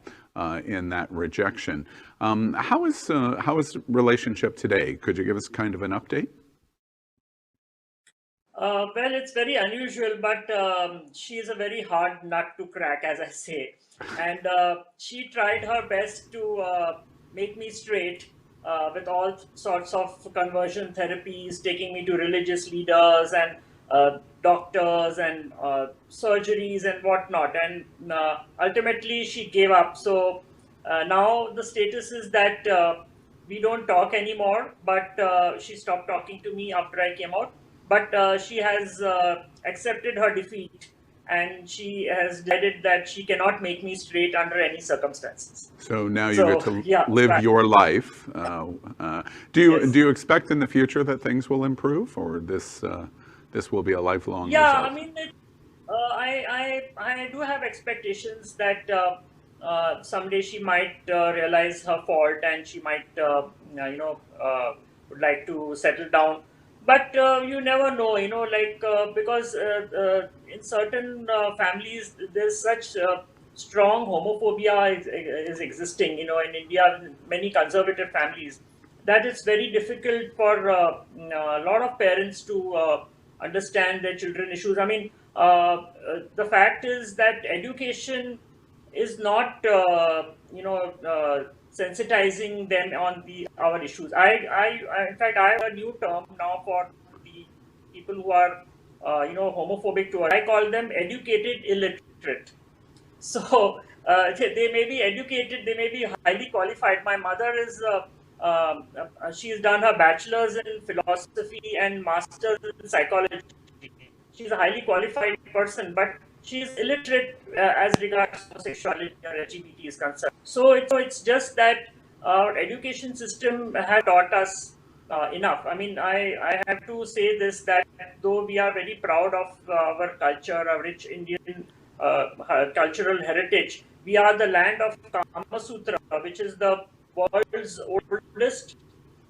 in that rejection. How is relationship today? Could you give us kind of an update? Well, it's very unusual, but she is a very hard nut to crack, as I say. And she tried her best to make me straight with all sorts of conversion therapies, taking me to religious leaders and doctors and surgeries and whatnot. And ultimately, she gave up. So now the status is that we don't talk anymore, but she stopped talking to me after I came out. But she has accepted her defeat, and she has decided that she cannot make me straight under any circumstances. So now you get to live right. your life. Do Yes. you expect in the future that things will improve, or this will be a lifelong Yeah, result? I mean, I do have expectations that someday she might realize her fault, and she might would like to settle down. But you never know, because in certain families there's such strong homophobia is existing, in India, many conservative families, that it's very difficult for a lot of parents to understand their children issues. I mean, the fact is that education is not, sensitizing them on our issues. In fact, I have a new term now for the people who are, homophobic towards. I call them educated illiterate. So they may be educated, they may be highly qualified. My mother is, she's done her bachelor's in philosophy and master's in psychology. She's a highly qualified person, but she's illiterate as regards homosexuality or LGBT is concerned. So it's just that our education system has taught us enough. I mean, I have to say this, that though we are very proud of our culture, our rich Indian cultural heritage, we are the land of Kama Sutra, which is the world's oldest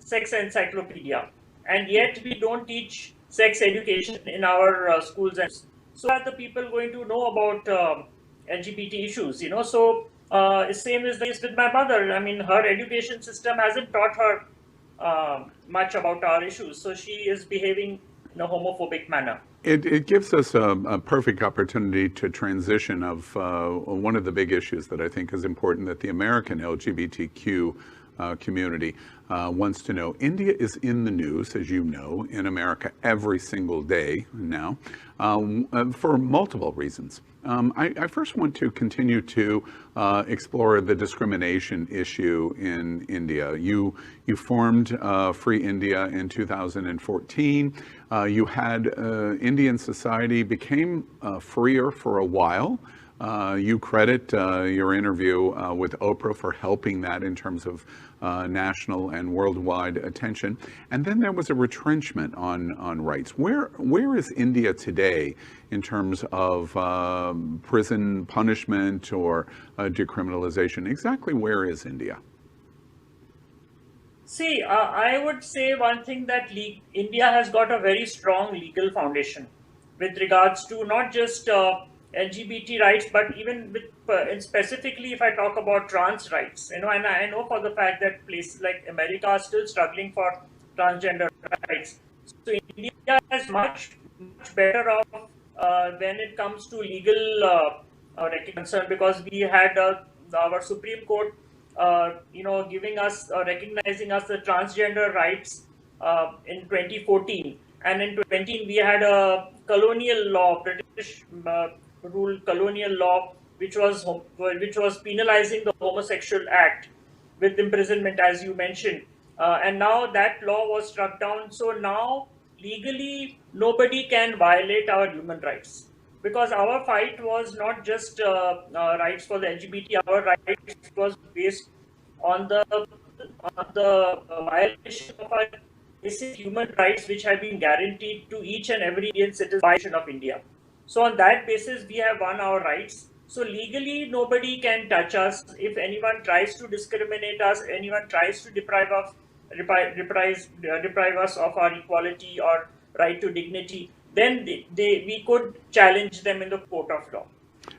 sex encyclopedia. And yet we don't teach sex education in our schools. And so are the people going to know about LGBT issues, So same is the case with my mother. I mean, her education system hasn't taught her much about our issues. So she is behaving in a homophobic manner. It gives us a perfect opportunity to transition of one of the big issues that I think is important that the American LGBTQ community wants to know. India is in the news, as you know, in America every single day now for multiple reasons. I first want to continue to explore the discrimination issue in India. You formed Free India in 2014. You had Indian society became freer for a while. You credit your interview with Oprah for helping that in terms of national and worldwide attention. And then there was a retrenchment on rights. Where is India today in terms of prison punishment or decriminalization? Exactly where is India? See, I would say one thing, that India has got a very strong legal foundation with regards to not just LGBT rights, but even with specifically if I talk about trans rights, and I know for the fact that places like America are still struggling for transgender rights. So India is much better off when it comes to legal recognition, because we had our Supreme Court, giving us, recognizing us the transgender rights in 2014, and in 2020 we had a colonial law, British rule colonial law, which was penalizing the homosexual act with imprisonment, as you mentioned, and now that law was struck down. So now legally nobody can violate our human rights, because our fight was not just rights for the LGBT. Our rights was based on the violation of our basic human rights, which have been guaranteed to each and every Indian citizen of India. So on that basis, we have won our rights. So legally, nobody can touch us. If anyone tries to discriminate us, anyone tries to deprive us of our equality or right to dignity, then we could challenge them in the court of law.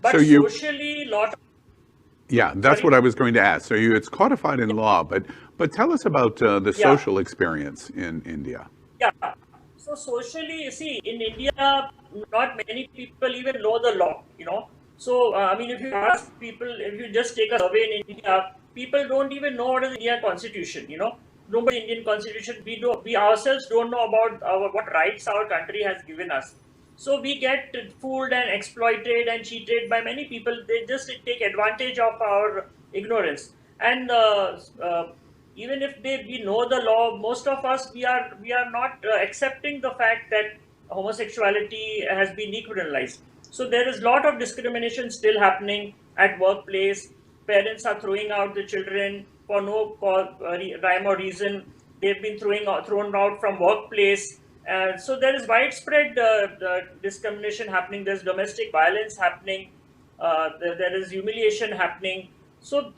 But So you- socially, lot of Yeah, that's Sorry? what I was going to ask. So it's codified in law, but tell us about the Yeah. social experience in India. Yeah. So socially, you see, in India, not many people even know the law, So, I mean, if you ask people, if you just take a survey in India, people don't even know what is the Indian constitution, Nobody Indian constitution, we ourselves don't know about what rights our country has given us. So we get fooled and exploited and cheated by many people. They just take advantage of our ignorance. And even if we know the law, most of us we are not accepting the fact that homosexuality has been decriminalized. So there is a lot of discrimination still happening at workplace. Parents are throwing out the children for no rhyme or reason. They've been thrown out from workplace. So there is widespread discrimination happening. There's domestic violence happening. There is humiliation happening. So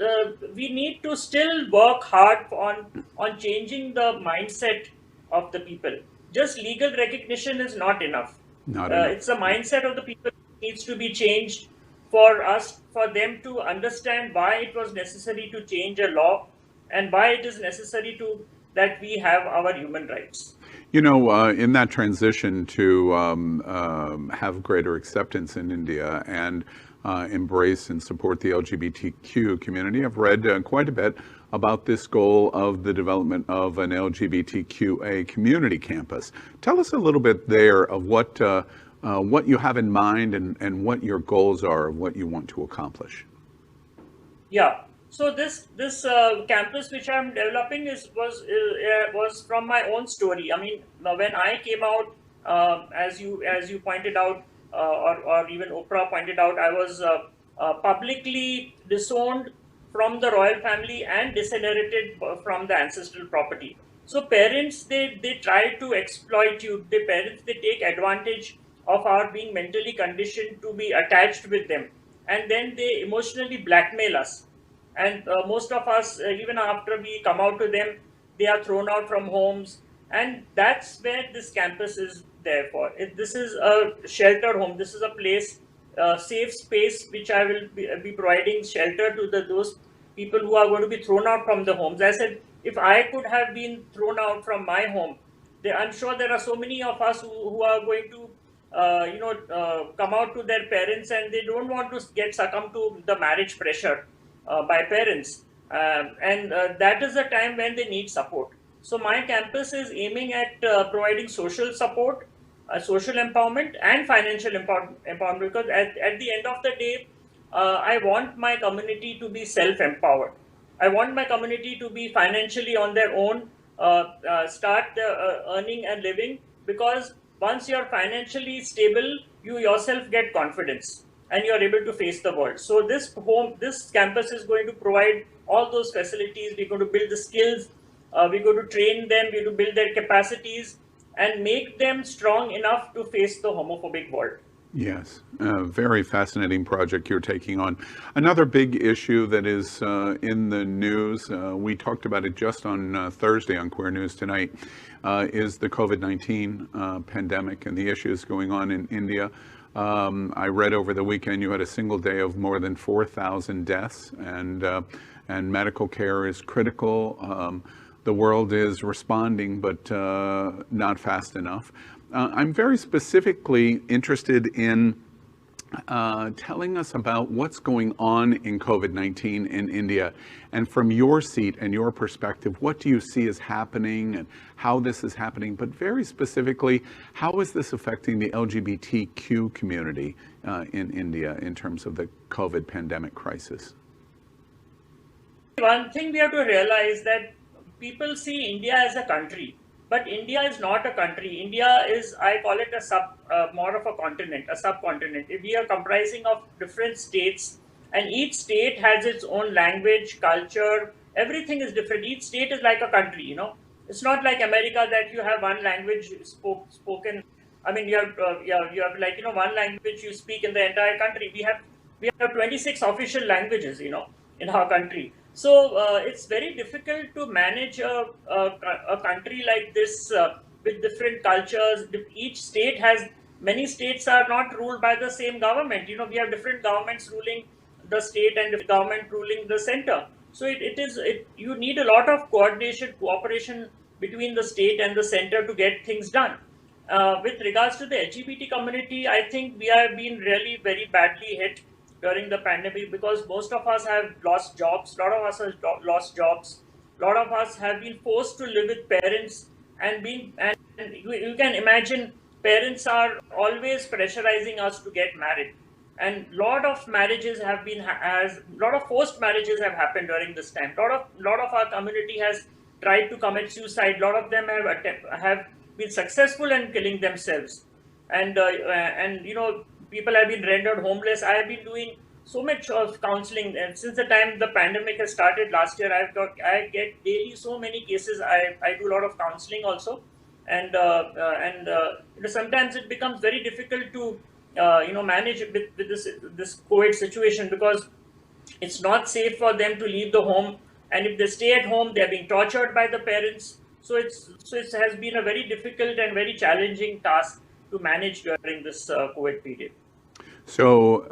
we need to still work hard on changing the mindset of the people. Just legal recognition is not enough. Not enough. It's the mindset of the people that needs to be changed for them to understand why it was necessary to change a law and why it is necessary that we have our human rights. In that transition to have greater acceptance in India and embrace and support the LGBTQ community, I've read quite a bit about this goal of the development of an LGBTQA community campus. Tell us a little bit there of what you have in mind and what your goals are of what you want to accomplish. Yeah. So this campus which I'm developing was from my own story. I mean, when I came out, as you pointed out, or even Oprah pointed out, I was publicly disowned from the royal family and disinherited from the ancestral property. So parents, they try to exploit you. They take advantage of our being mentally conditioned to be attached with them, and then they emotionally blackmail us. And most of us, even after we come out to them, they are thrown out from homes. And that's where this campus is there for. This is a shelter home. This is a place, safe space, which I will be providing shelter to those people who are going to be thrown out from the homes. I said, if I could have been thrown out from my home, I'm sure there are so many of us who are going to come out to their parents, and they don't want to get succumb to the marriage pressure by parents, and that is the time when they need support. So my campus is aiming at providing social support, social empowerment, and financial empowerment, because at the end of the day, I want my community to be self-empowered. I want my community to be financially on their own, start earning and living, because once you're financially stable, you yourself get confidence and you're able to face the world. So this campus is going to provide all those facilities. We're going to build the skills. We're going to train them. We're going to build their capacities and make them strong enough to face the homophobic world. Yes, a very fascinating project you're taking on. Another big issue that is in the news, we talked about it just on Thursday on Queer News Tonight, is the COVID-19 pandemic and the issues going on in India. I read over the weekend you had a single day of more than 4,000 deaths, and medical care is critical. The world is responding, but not fast enough. I'm very specifically interested in telling us about what's going on in COVID-19 in India. And from your seat and your perspective, what do you see is happening and how this is happening? But very specifically, how is this affecting the LGBTQ community in India in terms of the COVID pandemic crisis? One thing we have to realize that people see India as a country. But India is not a country. India is, I call it more of a continent, a subcontinent. We are comprising of different states, and each state has its own language, culture. Everything is different. Each state is like a country. It's not like America that you have one language spoken. I mean, you have like one language you speak in the entire country. We have 26 official languages, in our country. So it's very difficult to manage a country like this with different cultures. Each state many states are not ruled by the same government. We have different governments ruling the state and the government ruling the center. So you need a lot of coordination, cooperation between the state and the center to get things done. With regards to the LGBT community, I think we have been really very badly hit during the pandemic because most of us have lost jobs. A lot of us have lost jobs. A lot of us have been forced to live with parents and you can imagine parents are always pressurizing us to get married. And a lot of marriages have been, a lot of forced marriages have happened during this time. A lot of our community has tried to commit suicide. A lot of them have been successful in killing themselves. And people have been rendered homeless. I have been doing so much of counseling, and since the time the pandemic has started last year, I get daily so many cases. I do a lot of counseling also, and sometimes it becomes very difficult to manage with this COVID situation because it's not safe for them to leave the home, and if they stay at home, they are being tortured by the parents. So it has been a very difficult and very challenging task to manage during this COVID period. So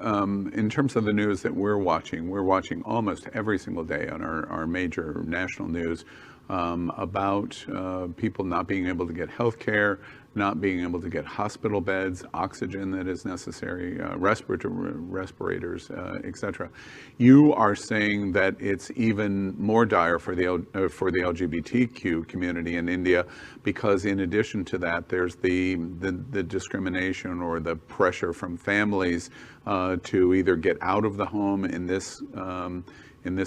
in terms of the news that we're watching almost every single day on our major national news about people not being able to get health care, not being able to get hospital beds, oxygen that is necessary, respirators, etc. You are saying that it's even more dire for the LGBTQ community in India because in addition to that, there's the discrimination or the pressure from families to either get out of the home in this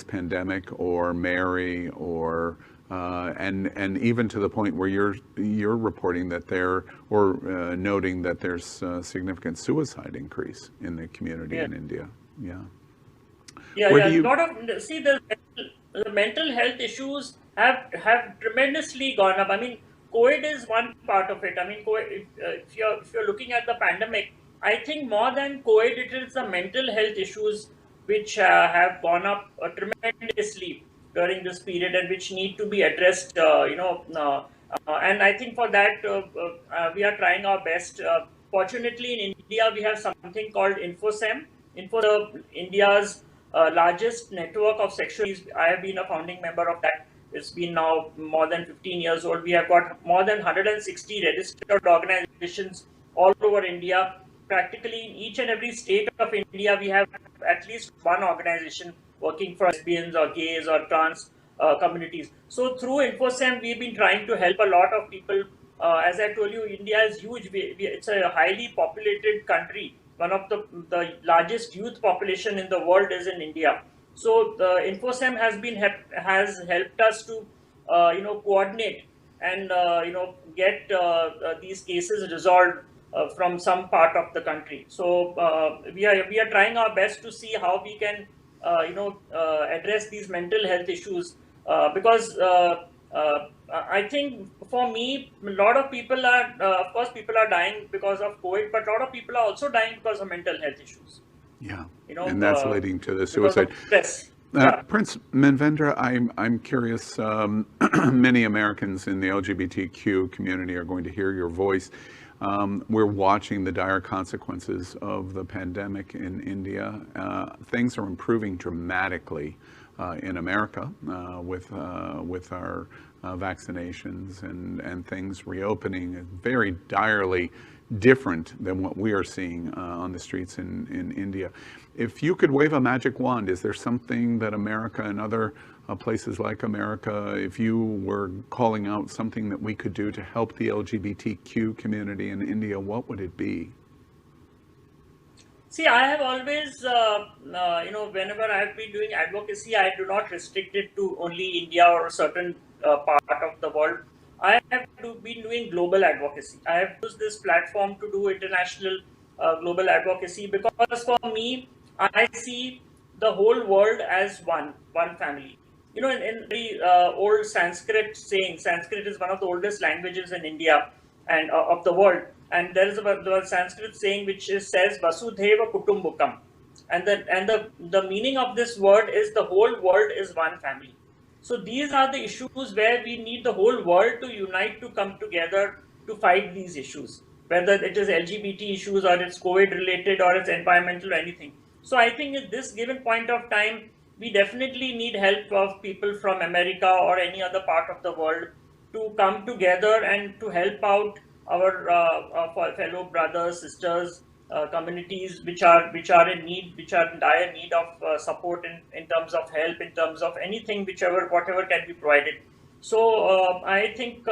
pandemic or marry or and even to the point where you're reporting that noting that there's a significant suicide increase in the community in India. The mental health issues have tremendously gone up. I mean, COVID is one part of it. I mean, if you're looking at the pandemic, I think more than COVID, it is the mental health issues which have gone up tremendously during this period and which need to be addressed, and I think for that we are trying our best. Fortunately, in India, we have something called InfoSem. India's largest network of sexual. I have been a founding member of that. It's been now more than 15 years old. We have got more than 160 registered organizations all over India. Practically in each and every state of India, we have at least one organization working for lesbians or gays or trans communities. So through InfoSem, we've been trying to help a lot of people. As I told you, India is huge. It's a highly populated country. One of the largest youth population in the world is in India. So the InfoSem has helped us to coordinate and get these cases resolved from some part of the country. So we are trying our best to see how we can address these mental health issues because I think for me, a lot of people are, of course, people are dying because of COVID, but a lot of people are also dying because of mental health issues. Yeah, and that's leading to the suicide. Prince Manvendra, I'm curious, many Americans in the LGBTQ community are going to hear your voice. We're watching the dire consequences of the pandemic in India. Things are improving dramatically in America with our vaccinations and things reopening. Very direly different than what we are seeing on the streets in India. If you could wave a magic wand, is there something that America and other places like America, if you were calling out something that we could do to help the LGBTQ community in India, what would it be? See, I have always, whenever I have been doing advocacy, I do not restrict it to only India or a certain part of the world. I have been doing global advocacy. I have used this platform to do international global advocacy because for me, I see the whole world as one family. You know, in the old Sanskrit saying, Sanskrit is one of the oldest languages in India and of the world. And there is the Sanskrit saying which says Vasudhaiva Kutumbakam. And the meaning of this word is the whole world is one family. So these are the issues where we need the whole world to unite, to come together to fight these issues, whether it is LGBT issues or it's COVID related or it's environmental or anything. So I think at this given point of time, we definitely need help of people from America or any other part of the world to come together and to help out our fellow brothers, sisters, communities which are in need, which are in dire need of support in terms of help, in terms of anything, whatever can be provided. So I think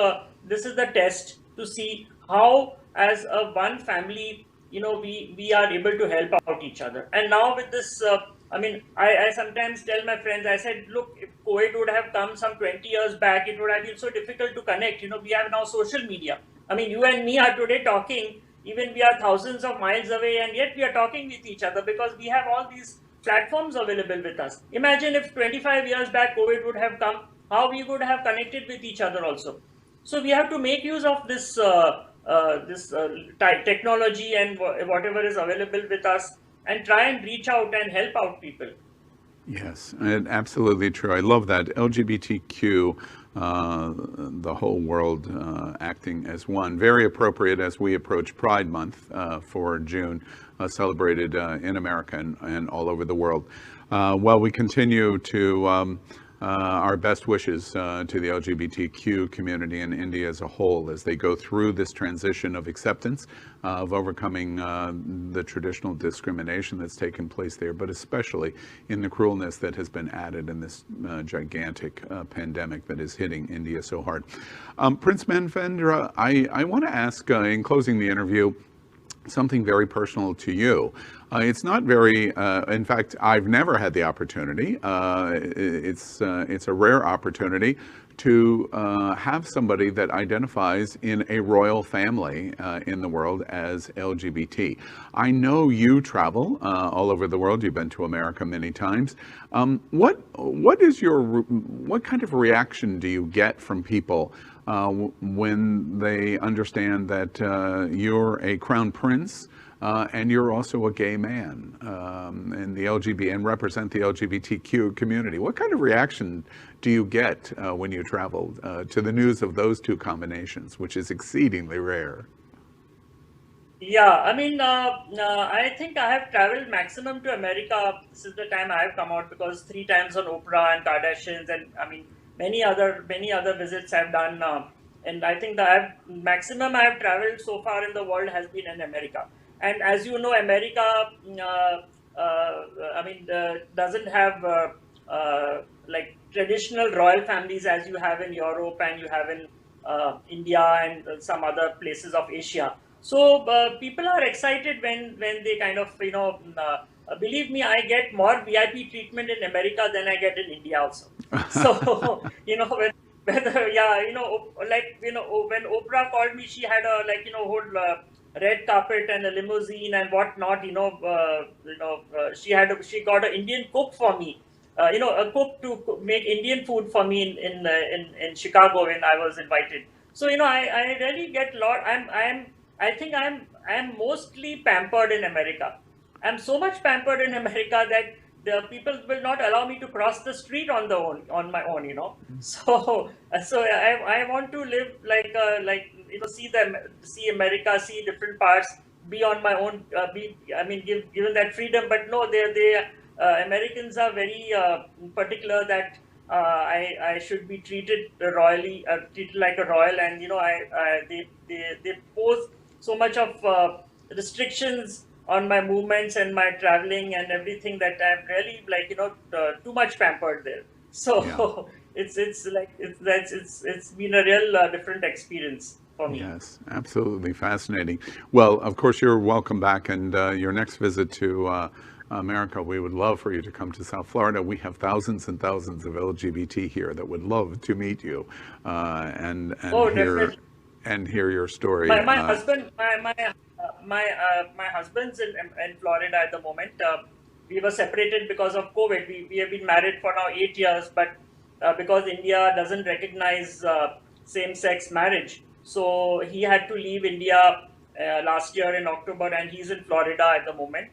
this is the test to see how, as a one family, we are able to help out each other. And now with this, I sometimes tell my friends, I said, look, if COVID would have come some 20 years back, it would have been so difficult to connect. We have now social media. I mean, you and me are today talking, even we are thousands of miles away, and yet we are talking with each other because we have all these platforms available with us. Imagine if 25 years back COVID would have come, how we would have connected with each other also. So we have to make use of this technology and whatever is available with us, and try and reach out and help out people. Yes, and absolutely true. I love that. LGBTQ, the whole world acting as one. Very appropriate as we approach Pride Month for June, celebrated in America and all over the world. Well, we continue to our best wishes to the LGBTQ community in India as a whole as they go through this transition of acceptance, of overcoming the traditional discrimination that's taken place there, but especially in the cruelness that has been added in this gigantic pandemic that is hitting India so hard. Prince Manvendra, I want to ask, in closing the interview, something very personal to you. It's not very, in fact, I've never had the opportunity. It's a rare opportunity to have somebody that identifies in a royal family in the world as LGBT. I know you travel all over the world. You've been to America many times. What kind of reaction do you get from people when they understand that you're a crown prince and you're also a gay man and represent the LGBTQ community? What kind of reaction do you get when you travel to the news of those two combinations, which is exceedingly rare? Yeah, I think I have traveled maximum to America since the time I have come out, because 3 times on Oprah and Kardashians, and many other visits I've done, and I think the maximum I have traveled so far in the world has been in America. And as you know, America, doesn't have like traditional royal families as you have in Europe and you have in India and some other places of Asia. So people are excited when they kind of believe me, I get more VIP treatment in America than I get in India also. So when Oprah called me, she had a whole red carpet and a limousine and whatnot. She got an Indian cook for me. A cook to make Indian food for me in Chicago when I was invited. So I really get a lot. I think I'm mostly pampered in America. I'm so much pampered in America that the people will not allow me to cross the street on my own. So I want to live see America, see different parts, be on my own. Given that freedom, but no, Americans are very particular that I should be treated royally, treated like a royal, and they pose so much of restrictions on my movements and my traveling and everything that I'm really too much pampered there. So yeah. It's been a real different experience for me. Yes, absolutely fascinating. Well, of course, you're welcome back, and your next visit to America, we would love for you to come to South Florida. We have thousands and thousands of LGBT here that would love to meet you and hear your story. My husband's in Florida at the moment. We were separated because of COVID. We have been married for now 8 years, but because India doesn't recognize same-sex marriage, so he had to leave India last year in October, and he's in Florida at the moment.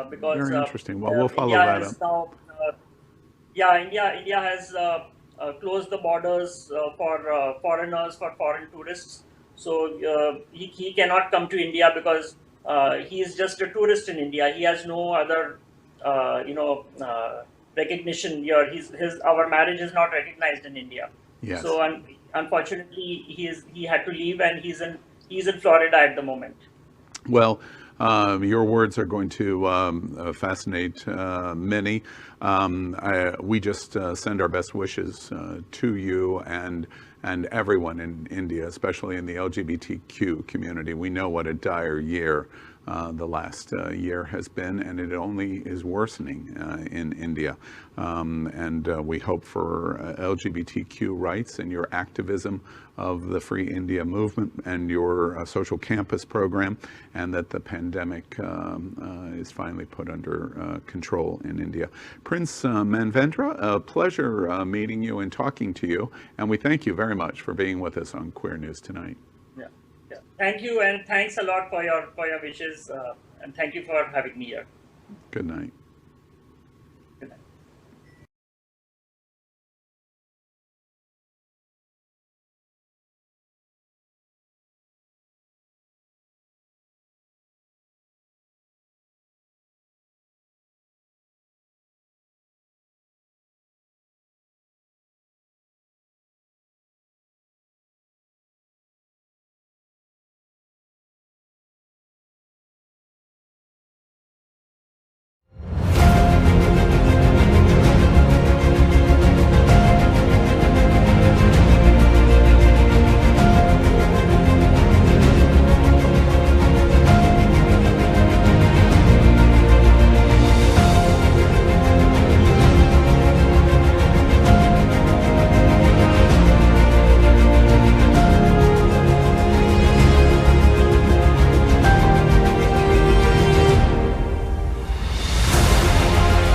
Because very interesting. Well, we'll follow India that has up. Now, India has closed the borders for foreigners, for foreign tourists. So he cannot come to India because he is just a tourist in India. He has no other, recognition here. Our marriage is not recognized in India. Yes. So unfortunately, he had to leave, and he's in Florida at the moment. Well, your words are going to fascinate many. We just send our best wishes to you and everyone in India, especially in the LGBTQ community. We know what a dire year the last year has been, and it only is worsening in India. And we hope for LGBTQ rights and your activism of the Free India movement and your social campus program, and that the pandemic is finally put under control in India. Prince Manvendra, a pleasure meeting you and talking to you, and we thank you very much for being with us on Queer News Tonight. Yeah. Thank you, and thanks a lot for your wishes, and thank you for having me here. Good night.